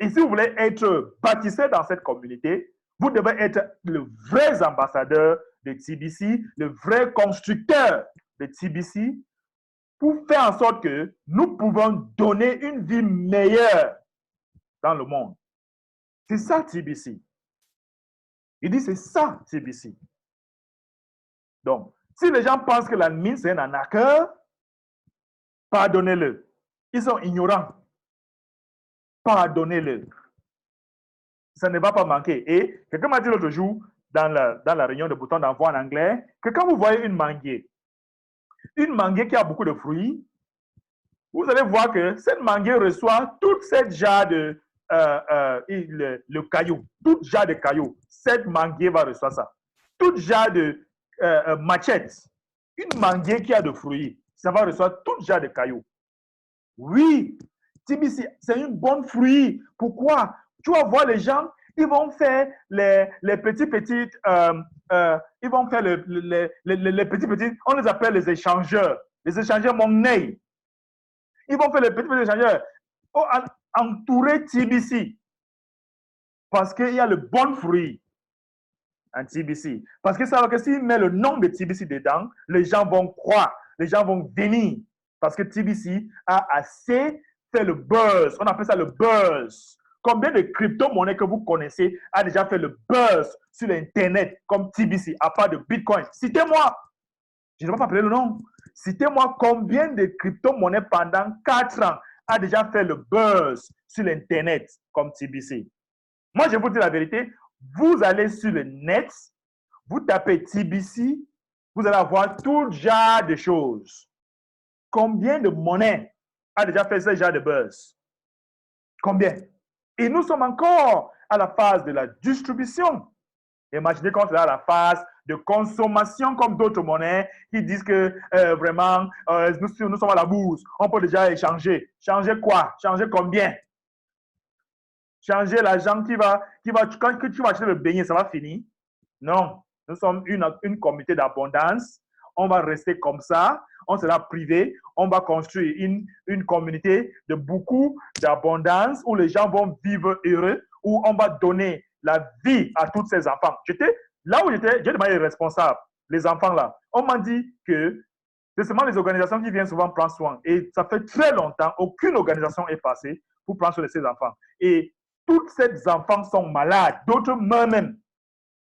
Et si vous voulez être bâtisseur dans cette communauté, vous devez être le vrai ambassadeur de TBC, le vrai constructeur de TBC, pour faire en sorte que nous pouvons donner une vie meilleure dans le monde. C'est ça TBC. Il dit c'est ça TBC. Donc, si les gens pensent que la mine c'est un arnaqueur, pardonnez-le. Ils sont ignorants. Pardonnez-le. Ça ne va pas manquer. Et quelqu'un m'a dit l'autre jour, dans la réunion de bouton d'envoi en anglais, que quand vous voyez une manguier qui a beaucoup de fruits, vous allez voir que cette manguier reçoit toute cette jarre de le caillou, toute jarre de cailloux. Cette manguier va recevoir ça. Toute jarre de machette, une manguier qui a de fruits, ça va recevoir toute jarre de cailloux. Oui, TBC, c'est une bonne fruit. Pourquoi? Tu vas voir les gens, ils vont faire les petits, ils vont faire les petits, on les appelle les échangeurs monnaie. Ils vont faire les petits échangeurs entourer TBC parce qu'il y a le bon fruit en TBC. Parce que ça veut que s'ils mettent le nom de TBC dedans, les gens vont croire, les gens vont venir parce que TBC a assez fait le buzz. On appelle ça le buzz. Combien de crypto-monnaies que vous connaissez a déjà fait le buzz sur l'Internet comme TBC, à part de Bitcoin? Citez-moi. Je ne vais pas appeler le nom. Citez-moi combien de crypto-monnaies pendant 4 ans a déjà fait le buzz sur l'Internet comme TBC. Moi, je vous dis la vérité. Vous allez sur le net, vous tapez TBC, vous allez avoir tout genre de choses. Combien de monnaies a déjà fait ce genre de buzz? Combien? Et nous sommes encore à la phase de la distribution. Imaginez quand on est à la phase de consommation comme d'autres monnaies qui disent que vraiment, nous sommes à la bourse. On peut déjà échanger. Changer quoi? Changer combien? Changer l'argent quand tu vas acheter le beignet, ça va finir? Non. Nous sommes une communauté d'abondance. On va rester comme ça. On sera privé. On va construire une communauté de beaucoup d'abondance où les gens vont vivre heureux, où on va donner la vie à tous ces enfants. Là où j'étais, j'ai demandé les responsables, les enfants là. On m'a dit que c'est seulement les organisations qui viennent souvent prendre soin. Et ça fait très longtemps, aucune organisation est passée pour prendre soin de ces enfants. Et tous ces enfants sont malades. D'autres meurent même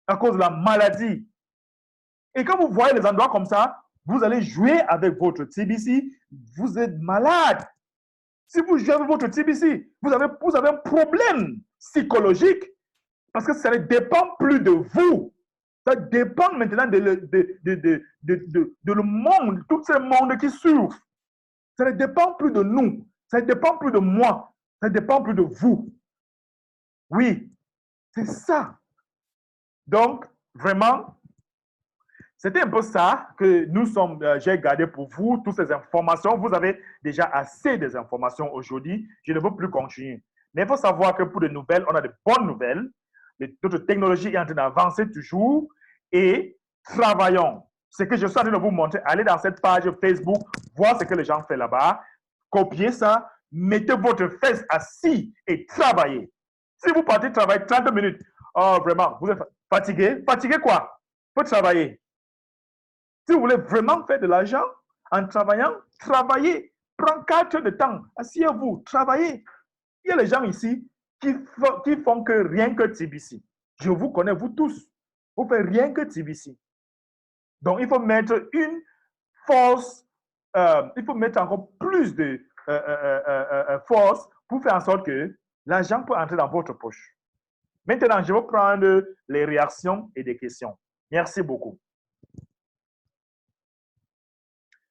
à cause de la maladie. Et quand vous voyez les endroits comme ça, vous allez jouer avec votre TBC, vous êtes malade. Si vous jouez avec votre TBC, vous avez un problème psychologique parce que ça ne dépend plus de vous. Ça dépend maintenant de le monde, tout ce monde qui souffre. Ça ne dépend plus de nous, ça ne dépend plus de moi, ça ne dépend plus de vous. Oui, c'est ça. Donc, vraiment, c'était un peu ça que j'ai gardé pour vous, toutes ces informations. Vous avez déjà assez des informations aujourd'hui. Je ne veux plus continuer. Mais il faut savoir que pour de nouvelles, on a de bonnes nouvelles. Notre technologie est en train d'avancer toujours et travaillons. Ce que je suis en train de vous montrer, allez dans cette page Facebook, voir ce que les gens font là-bas, copiez ça, mettez votre fesse assis et travaillez. Si vous partez travailler 30 minutes, oh vraiment, vous êtes fatigué. Fatigué quoi? Il faut travailler. Si vous voulez vraiment faire de l'argent en travaillant, travaillez. Prends 4 heures de temps. Asseyez-vous, travaillez. Il y a les gens ici qui font que rien que TBC. Je vous connais, vous tous. Vous faites rien que TBC. Donc, il faut mettre une force, il faut mettre encore plus de force pour faire en sorte que l'argent peut entrer dans votre poche. Maintenant, je vais prendre les réactions et des questions. Merci beaucoup.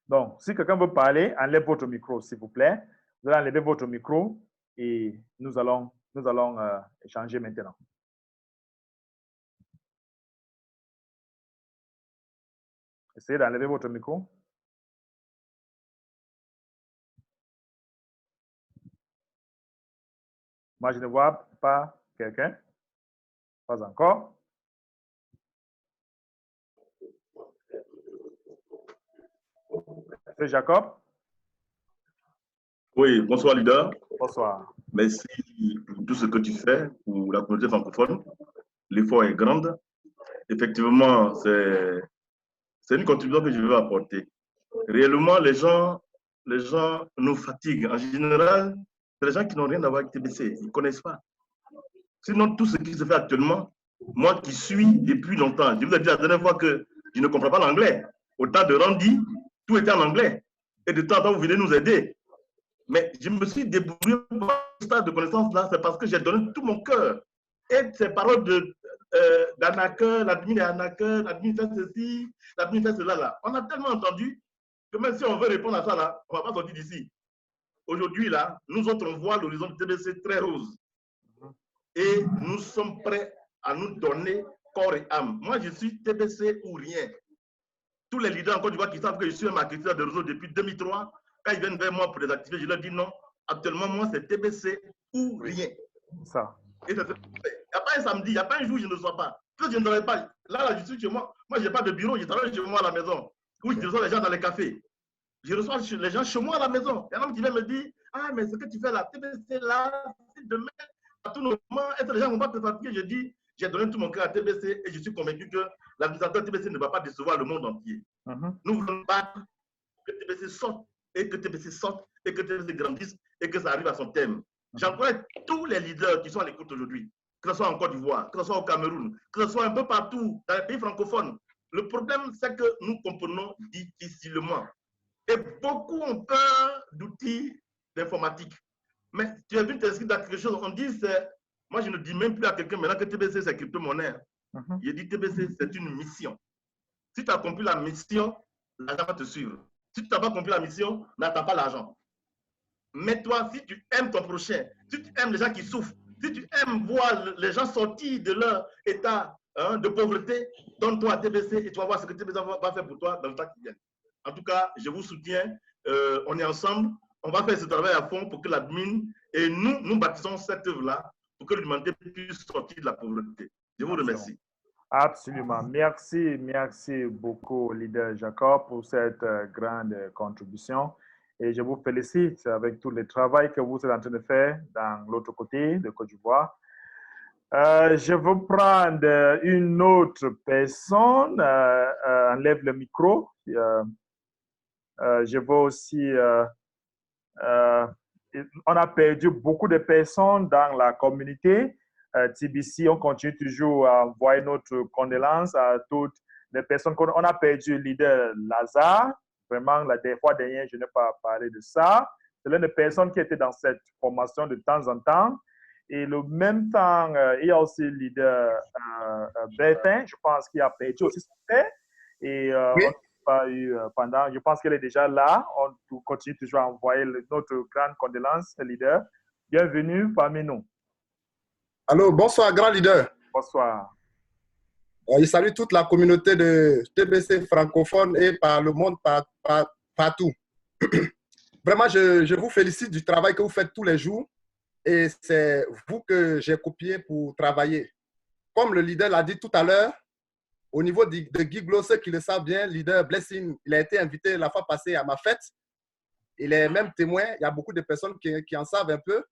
Donc, si quelqu'un veut parler, enlève votre micro, s'il vous plaît. Vous allez enlever votre micro et nous allons échanger maintenant. Essayez d'enlever votre micro. Moi, je ne vois pas quelqu'un. Pas encore. C'est Jacob. Oui, bonsoir leader. Bonsoir. Merci pour tout ce que tu fais pour la communauté francophone. L'effort est grand. Effectivement, c'est une contribution que je veux apporter. Réellement, les gens nous fatiguent. En général, c'est les gens qui n'ont rien à voir avec TBC. Ils ne connaissent pas. Sinon, tout ce qui se fait actuellement, moi qui suis depuis longtemps, je vous ai dit la dernière fois que je ne comprends pas l'anglais. Au temps de Randy, tout était en anglais. Et de temps en temps, vous venez nous aider. Mais je me suis débrouillé pour ce stade de connaissance-là, c'est parce que j'ai donné tout mon cœur. Et ces paroles d'Anaker, l'admin est Anaker, l'admin fait ceci, l'admin fait cela, là. On a tellement entendu que même si on veut répondre à ça, là, on ne va pas sortir d'ici. Aujourd'hui, là, nous autres, on voit l'horizon du TBC très rose. Et nous sommes prêts à nous donner corps et âme. Moi, je suis TBC ou rien. Tous les leaders en Côte d'Ivoire qui savent que je suis un marketeur de réseau depuis 2003, quand ils viennent vers moi pour les activer, je leur dis non. Actuellement, moi, c'est TBC ou rien. Ça. Et il n'y a pas un samedi, il n'y a pas un jour où je ne sois pas. Que je ne travaille pas. Là, je suis chez moi. Moi, je n'ai pas de bureau, je travaille chez moi à la maison. Oui, je reçois les gens dans les cafés. Je reçois les gens chez moi à la maison. Il y a un homme qui vient me dire, ah, mais ce que tu fais là, TBC là, c'est demain, à tout moment, est-ce que les gens ne vont pas te fatiguer? Je dis, j'ai donné tout mon cœur à TBC et je suis convaincu que l'administrateur TBC ne va pas décevoir le monde entier. Nous voulons pas que TBC sorte et que TBC sorte et que TBC grandisse et que ça arrive à son thème. J'encourage tous les leaders qui sont à l'écoute aujourd'hui, que ce soit en Côte d'Ivoire, que ce soit au Cameroun, que ce soit un peu partout dans les pays francophones. Le problème, c'est que nous comprenons difficilement. Et beaucoup ont peur d'outils d'informatique. Mais tu as vu t'inscrire dans quelque chose, on dit, moi je ne dis même plus à quelqu'un maintenant que TBC c'est crypto-monnaie. Je dis TBC c'est une mission. Si tu as compris la mission, l'argent va te suivre. Si tu n'as pas compris la mission, n'attends pas l'argent. Mais toi, si tu aimes ton prochain, si tu aimes les gens qui souffrent, si tu aimes voir les gens sortir de leur état de pauvreté, donne-toi à TBC et tu vas voir ce que TBC va faire pour toi dans le temps qui vient. En tout cas, je vous soutiens. On est ensemble. On va faire ce travail à fond pour que l'admin et nous bâtissons cette œuvre-là pour que l'humanité puisse sortir de la pauvreté. Je vous remercie. Absolument. Merci beaucoup, leader Jacob, pour cette grande contribution. Et je vous félicite avec tout le travail que vous êtes en train de faire dans l'autre côté de Côte d'Ivoire. Je veux prendre une autre personne. Enlève le micro. Je veux aussi... on a perdu beaucoup de personnes dans la communauté. TBC, on continue toujours à envoyer notre condoléance à toutes les personnes. On a perdu le leader Lazare. Vraiment, la fois dernière, je n'ai pas parlé de ça. C'est l'une des personnes qui était dans cette formation de temps en temps. Et le même temps, il y a aussi le leader Bertin, je pense qu'il a perdu aussi son père. Et Oui. on n'a pas eu pendant, je pense qu'elle est déjà là. On continue toujours à envoyer notre grande condoléance, leader. Bienvenue parmi nous. Allô, bonsoir, grand leader. Bonsoir. Je salue toute la communauté de TBC francophone et par le monde, partout. Vraiment, je vous félicite du travail que vous faites tous les jours et c'est vous que j'ai copié pour travailler. Comme le leader l'a dit tout à l'heure, au niveau de Giglo, ceux qui le savent bien, leader Blessing, il a été invité la fois passée à ma fête. Il est même témoin, il y a beaucoup de personnes qui en savent un peu.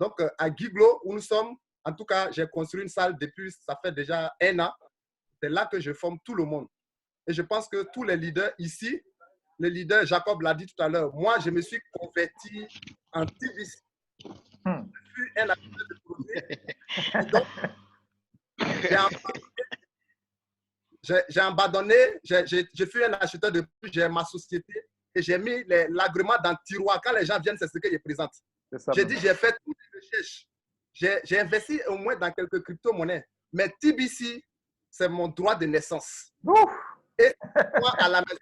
Donc, à Giglo, où nous sommes, en tout cas, j'ai construit une salle depuis, ça fait déjà 1 an. C'est là que je forme tout le monde. Et je pense que tous les leaders ici, le leader Jacob l'a dit tout à l'heure, moi, je me suis converti en TBC. Je suis un acheteur de produits. Donc, j'ai abandonné, je suis un acheteur de produits, j'ai ma société et j'ai mis l'agrément dans le tiroir. Quand les gens viennent, c'est ce que je présente. J'ai dit, j'ai fait toutes les recherches. J'ai investi au moins dans quelques crypto-monnaies. Mais TBC, c'est mon droit de naissance. Et moi, à la maison,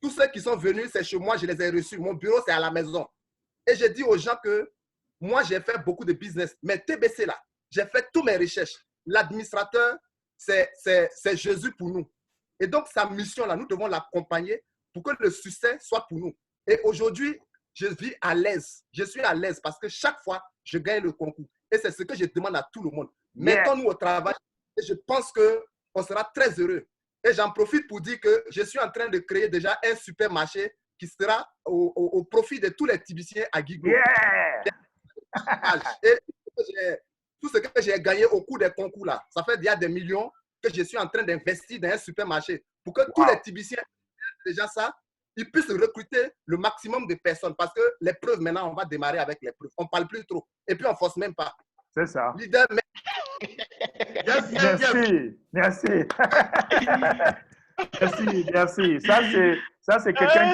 tous ceux qui sont venus, c'est chez moi, je les ai reçus. Mon bureau, c'est à la maison. Et j'ai dit aux gens que moi, j'ai fait beaucoup de business. Mais TBC, là, j'ai fait toutes mes recherches. L'administrateur, c'est Jésus pour nous. Et donc, sa mission, là, nous devons l'accompagner pour que le succès soit pour nous. Et aujourd'hui, je vis à l'aise. Je suis à l'aise parce que chaque fois, je gagne le concours. Et c'est ce que je demande à tout le monde. Mettons-nous au travail et je pense qu'on sera très heureux. Et j'en profite pour dire que je suis en train de créer déjà un supermarché qui sera au profit de tous les Tibiciens à Giglo. Et tout ce que j'ai gagné au cours des concours, là, ça fait déjà des millions que je suis en train d'investir dans un supermarché pour que tous les Tibiciens déjà ça, ils puissent recruter le maximum de personnes. Parce que les preuves, maintenant, on va démarrer avec les preuves. On ne parle plus trop. Et puis, on ne force même pas. C'est ça. Leader, merci. Merci. Merci. Ça, c'est quelqu'un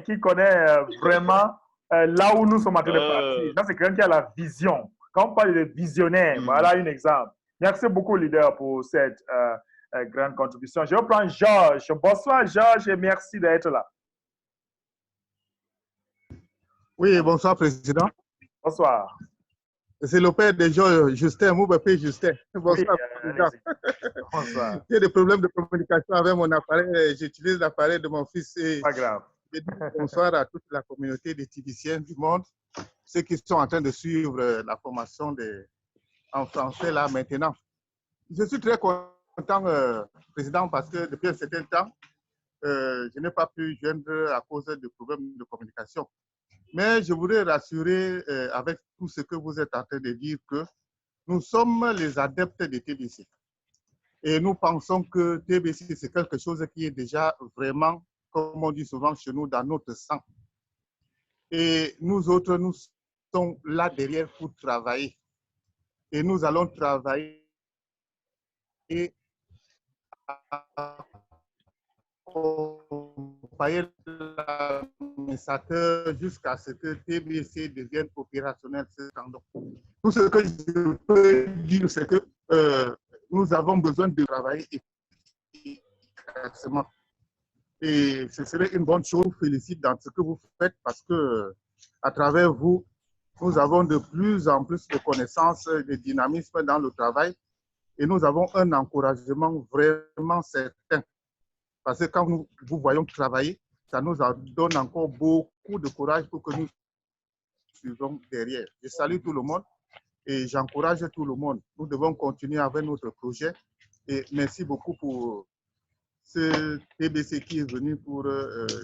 qui connaît vraiment là où nous sommes en train de partir. Ça, c'est quelqu'un qui a la vision. Quand on parle de visionnaire, voilà un exemple. Merci beaucoup, leader, pour cette grande contribution. Je reprends Georges. Bonsoir, Georges, et merci d'être là. Oui, bonsoir, Président. Bonsoir. C'est le père de Georges, Justin, mon papa Justin. Bonsoir, oui, Président. Bonsoir. J'ai des problèmes de communication avec mon appareil. J'utilise l'appareil de mon fils. Et pas grave. Je dis bonsoir à toute la communauté des Tibiciens du monde, ceux qui sont en train de suivre la formation en français là maintenant. Je suis très content, Président, parce que depuis un certain temps, je n'ai pas pu joindre à cause de problèmes de communication. Mais je voudrais rassurer avec tout ce que vous êtes en train de dire que nous sommes les adeptes de TBC. Et nous pensons que TBC, c'est quelque chose qui est déjà vraiment, comme on dit souvent chez nous, dans notre sang. Et nous autres, nous sommes là derrière pour travailler. Et nous allons travailler accompagner l'administrateur jusqu'à ce que TBC devienne opérationnel. Tout ce que je peux dire, c'est que nous avons besoin de travailler efficacement. Et ce serait une bonne chose. Je vous félicite dans ce que vous faites parce que à travers vous, nous avons de plus en plus de connaissances, de dynamisme dans le travail et nous avons un encouragement vraiment certain. Parce que quand nous vous voyons travailler, ça nous donne encore beaucoup de courage pour que nous suivions derrière. Je salue tout le monde et j'encourage tout le monde. Nous devons continuer avec notre projet. Et merci beaucoup pour ce TBC qui est venu pour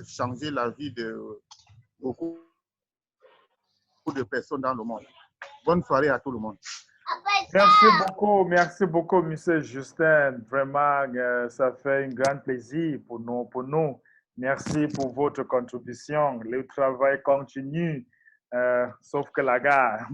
changer la vie de beaucoup de personnes dans le monde. Bonne soirée à tout le monde. Merci beaucoup, monsieur Justin. Vraiment, ça fait un grand plaisir pour nous. Merci pour votre contribution. Le travail continue, sauf que la gare.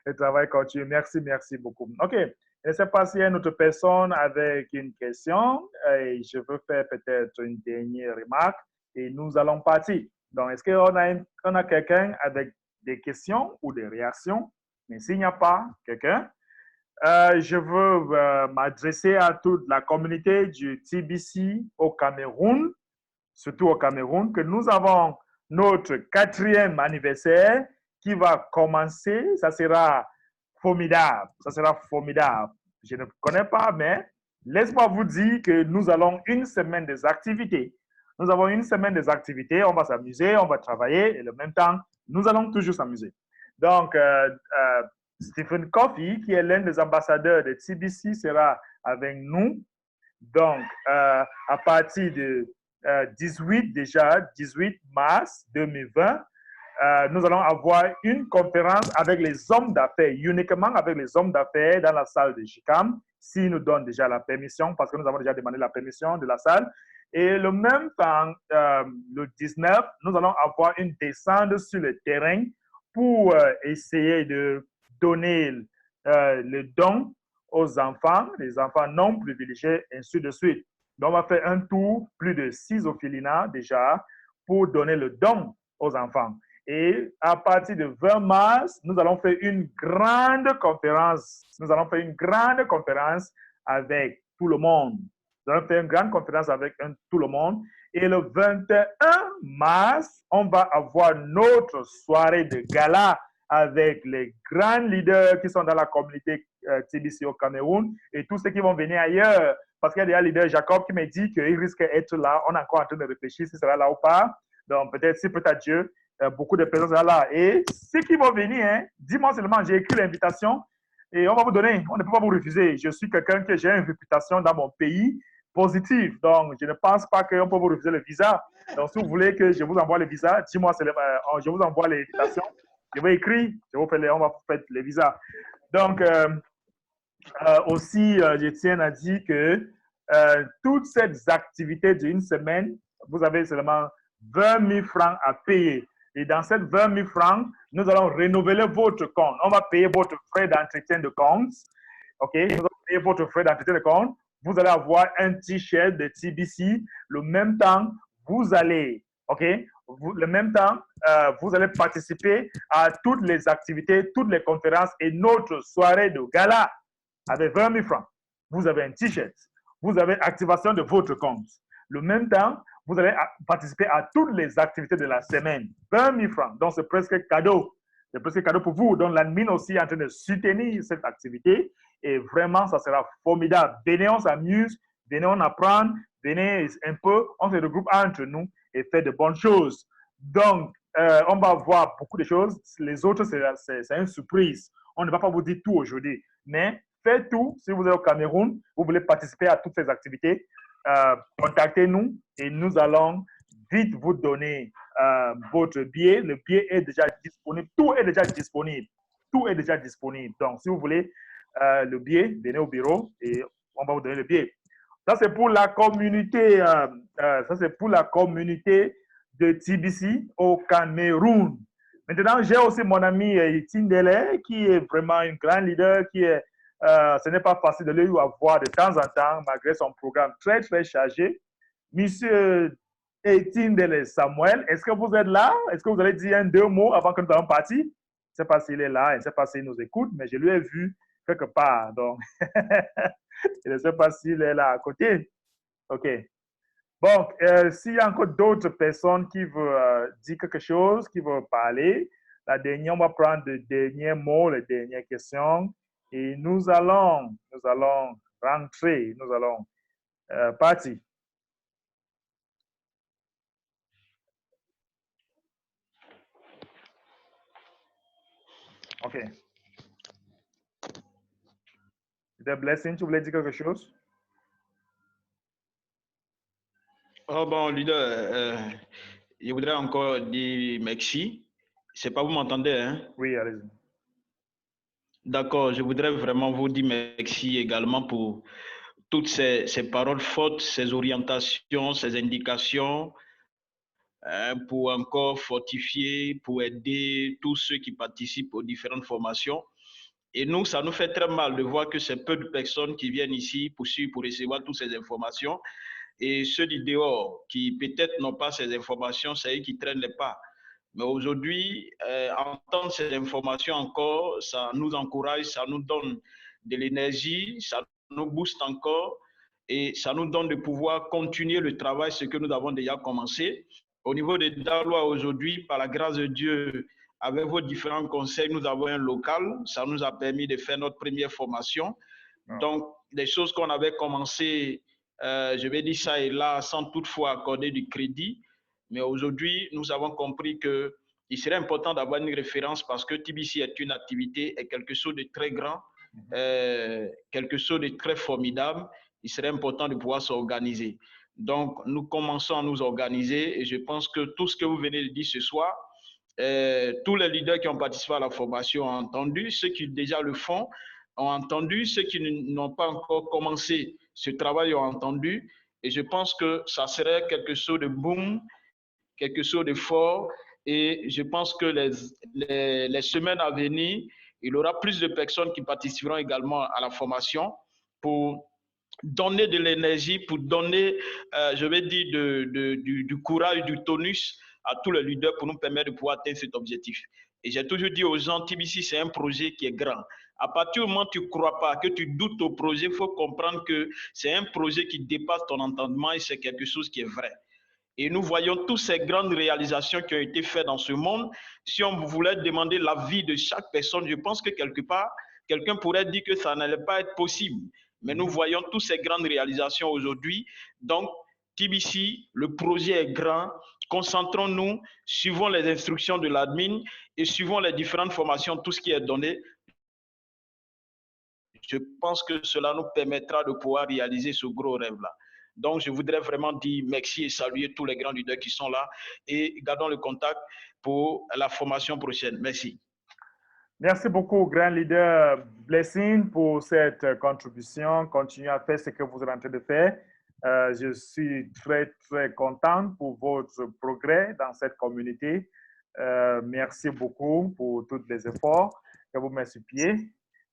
Le travail continue. Merci beaucoup. OK. Je ne sais pas s'il y a une autre personne avec une question. Et je veux faire peut-être une dernière remarque et nous allons partir. Donc, est-ce qu'on a quelqu'un avec des questions ou des réactions? Mais s'il n'y a pas quelqu'un, je veux m'adresser à toute la communauté du TBC au Cameroun, surtout au Cameroun, que nous avons notre 4e anniversaire qui va commencer. Ça sera formidable. Ça sera formidable. Je ne connais pas, mais laisse-moi vous dire que nous allons une semaine des activités. Nous avons une semaine des activités. On va s'amuser, on va travailler et en même temps, nous allons toujours s'amuser. Donc, Stephen Coffey, qui est l'un des ambassadeurs de TBC, sera avec nous. Donc, à partir de 18 mars 2020, nous allons avoir une conférence avec les hommes d'affaires, uniquement avec les hommes d'affaires dans la salle de JICAM, s'ils nous donnent déjà la permission, parce que nous avons déjà demandé la permission de la salle. Et le même temps, le 19, nous allons avoir une descente sur le terrain pour essayer de donner le don aux enfants, les enfants non privilégiés, ainsi de suite. Donc, on va faire un tour, plus de 6 orphelinats déjà, pour donner le don aux enfants. Et à partir de 20 mars, nous allons faire une grande conférence. Nous allons faire une grande conférence avec tout le monde. Nous allons faire une grande conférence avec tout le monde. Et le 21 mars, on va avoir notre soirée de gala avec les grands leaders qui sont dans la communauté TBC au Cameroun et tous ceux qui vont venir ailleurs. Parce qu'il y a déjà leader Jacob qui me dit qu'il risque d'être là. On est encore en train de réfléchir s'il sera là ou pas. Donc, peut-être, si peut-être Dieu, beaucoup de personnes sont là. Et ceux qui vont venir, hein, dis-moi seulement, j'ai écrit l'invitation et on va vous donner. On ne peut pas vous refuser. Je suis quelqu'un que j'ai une réputation dans mon pays positive. Donc, je ne pense pas qu'on peut vous refuser le visa. Donc, si vous voulez que je vous envoie le visa, dis-moi, je vous envoie l'invitation. Je vais écrire, on va vous faire les visas. Donc, aussi, je tiens à dire que toutes ces activités d'une semaine, vous avez seulement 20 000 francs à payer. Et dans ces 20 000 francs, nous allons renouveler votre compte. On va payer votre frais d'entretien de compte. OK? Nous allons payer votre frais d'entretien de compte. Vous allez avoir un t-shirt de TBC. Le même temps, vous allez, OK? Le même temps, vous allez participer à toutes les activités, toutes les conférences et notre soirée de gala avec 20 000 francs. Vous avez un t-shirt. Vous avez activation de votre compte. Le même temps, vous allez participer à toutes les activités de la semaine. 20 000 francs. Donc, c'est presque cadeau. C'est presque cadeau pour vous. Donc, l'admin aussi est en train de soutenir cette activité. Et vraiment, ça sera formidable. Venez, on s'amuse. Venez, on apprend. Venez un peu. On se regroupe entre nous et fait de bonnes choses. Donc, on va voir beaucoup de choses. Les autres, c'est une surprise. On ne va pas vous dire tout aujourd'hui. Mais faites tout. Si vous êtes au Cameroun, vous voulez participer à toutes ces activités, contactez-nous et nous allons vite vous donner votre billet. Le billet est déjà disponible. Tout est déjà disponible. Tout est déjà disponible. Donc, si vous voulez le billet, venez au bureau et on va vous donner le billet. Ça, c'est pour la communauté. Ça, c'est pour la communauté de TBC au Cameroun. Maintenant, j'ai aussi mon ami Tindele, qui est vraiment un grand leader, qui est, ce n'est pas facile de le voir de temps en temps, malgré son programme très, très chargé. Monsieur Tindele Samuel, est-ce que vous êtes là? Est-ce que vous allez dire deux mots avant que nous allons partir? Je ne sais pas s'il est là, je ne sais pas s'il nous écoute, mais je lui ai vu quelque part. Donc, je ne sais pas s'il est là à côté. OK. Bon, s'il y a encore d'autres personnes qui veulent dire quelque chose, qui veulent parler, la dernière, on va prendre le dernier mot, les dernières questions. Et nous allons rentrer, nous allons partir. OK. The Blessing, tu voulais dire quelque chose? Oh bon, leader, je voudrais encore dire merci. Je ne sais pas, vous m'entendez, hein? Oui, allez-y. D'accord, je voudrais vraiment vous dire merci également pour toutes ces paroles fortes, ces orientations, ces indications, pour encore fortifier, pour aider tous ceux qui participent aux différentes formations. Et nous, ça nous fait très mal de voir que c'est peu de personnes qui viennent ici pour recevoir toutes ces informations. Et ceux du dehors qui peut-être n'ont pas ces informations, c'est eux qui traînent les pas. Mais aujourd'hui, entendre ces informations encore, ça nous encourage, ça nous donne de l'énergie, ça nous booste encore et ça nous donne de pouvoir continuer le travail, ce que nous avons déjà commencé. Au niveau de Daloa aujourd'hui, par la grâce de Dieu, avec vos différents conseils, nous avons un local. Ça nous a permis de faire notre première formation. Donc, des choses qu'on avait commencé, je vais dire ça et là, sans toutefois accorder du crédit. Mais aujourd'hui, nous avons compris qu'il serait important d'avoir une référence parce que TBC est une activité, est quelque chose de très grand, quelque chose de très formidable. Il serait important de pouvoir s'organiser. Donc, nous commençons à nous organiser et je pense que tout ce que vous venez de dire ce soir, tous les leaders qui ont participé à la formation ont entendu, ceux qui déjà le font ont entendu, ceux qui n'ont pas encore commencé ce travail ont entendu et je pense que ça serait quelque chose de boom, quelque chose de fort et je pense que les semaines à venir, il y aura plus de personnes qui participeront également à la formation pour donner de l'énergie, pour donner, je vais dire, du courage, du tonus à tous les leaders pour nous permettre de pouvoir atteindre cet objectif. Et j'ai toujours dit aux gens, TBC, c'est un projet qui est grand. À partir du moment où tu ne crois pas, que tu doutes au projet, il faut comprendre que c'est un projet qui dépasse ton entendement et c'est quelque chose qui est vrai. Et nous voyons toutes ces grandes réalisations qui ont été faites dans ce monde. Si on voulait demander l'avis de chaque personne, je pense que quelque part, quelqu'un pourrait dire que ça n'allait pas être possible. Mais nous voyons toutes ces grandes réalisations aujourd'hui. Donc, TBC, le projet est grand. Concentrons-nous, suivons les instructions de l'admin et suivons les différentes formations, tout ce qui est donné. Je pense que cela nous permettra de pouvoir réaliser ce gros rêve-là. Donc, je voudrais vraiment dire merci et saluer tous les grands leaders qui sont là et gardons le contact pour la formation prochaine. Merci. Merci beaucoup, grand leader Blessing, pour cette contribution. Continuez à faire ce que vous êtes en train de faire. Je suis très, très content pour votre progrès dans cette communauté. Merci beaucoup pour tous les efforts que vous mettez sur pied.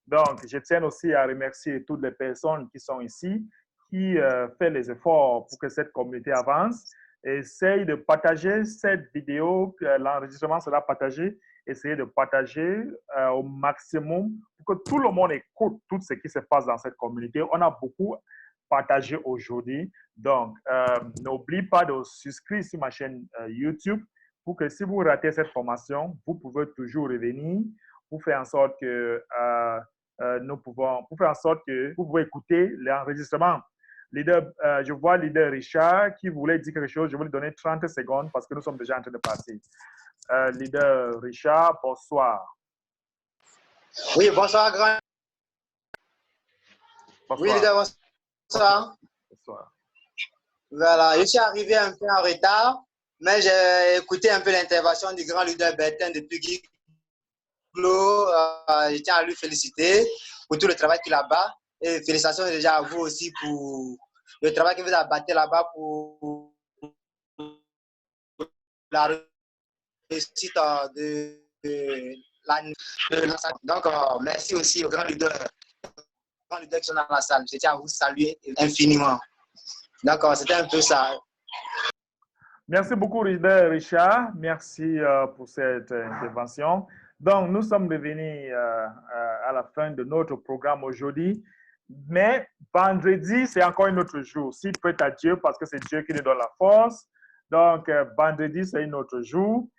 Donc, je tiens aussi à remercier toutes les personnes qui sont ici, qui font les efforts pour que cette communauté avance. Essayez de partager cette vidéo, l'enregistrement sera partagé. Essayez de partager au maximum pour que tout le monde écoute tout ce qui se passe dans cette communauté. On a beaucoup partagé aujourd'hui. Donc, n'oubliez pas de souscrire sur ma chaîne YouTube pour que si vous ratez cette formation, vous pouvez toujours revenir pour faire en sorte que vous pouvez écouter l'enregistrement. Leader, je vois leader Richard qui voulait dire quelque chose. Je vais lui donner 30 secondes parce que nous sommes déjà en train de passer. Leader Richard, bonsoir. Oui, bonsoir, grand. Bonsoir. Oui, leader, bonsoir. Bonsoir. Voilà, je suis arrivé un peu en retard, mais j'ai écouté un peu l'intervention du grand leader Bertin depuis Guy. Je tiens à lui féliciter pour tout le travail qu'il a là-bas. Et félicitations déjà à vous aussi pour le travail que vous avez battu là-bas pour la réussite de l'année. Donc, merci aussi aux grands leaders qui sont dans la salle. Je tiens à vous saluer infiniment. D'accord, c'était un peu ça. Merci beaucoup, leader Richard. Merci pour cette intervention. Donc, nous sommes revenus à la fin de notre programme aujourd'hui. Mais vendredi, c'est encore un autre jour. S'il peut être à Dieu, parce que c'est Dieu qui nous donne la force. Donc, vendredi, c'est un autre jour.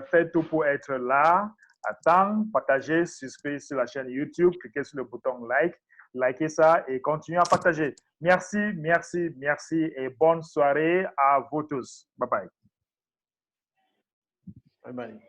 Faites tout pour être là, à temps, partagez, souscrivez sur la chaîne YouTube, cliquez sur le bouton like, likez ça et continuez à partager. Merci, merci, merci et bonne soirée à vous tous. Bye bye. Bye bye.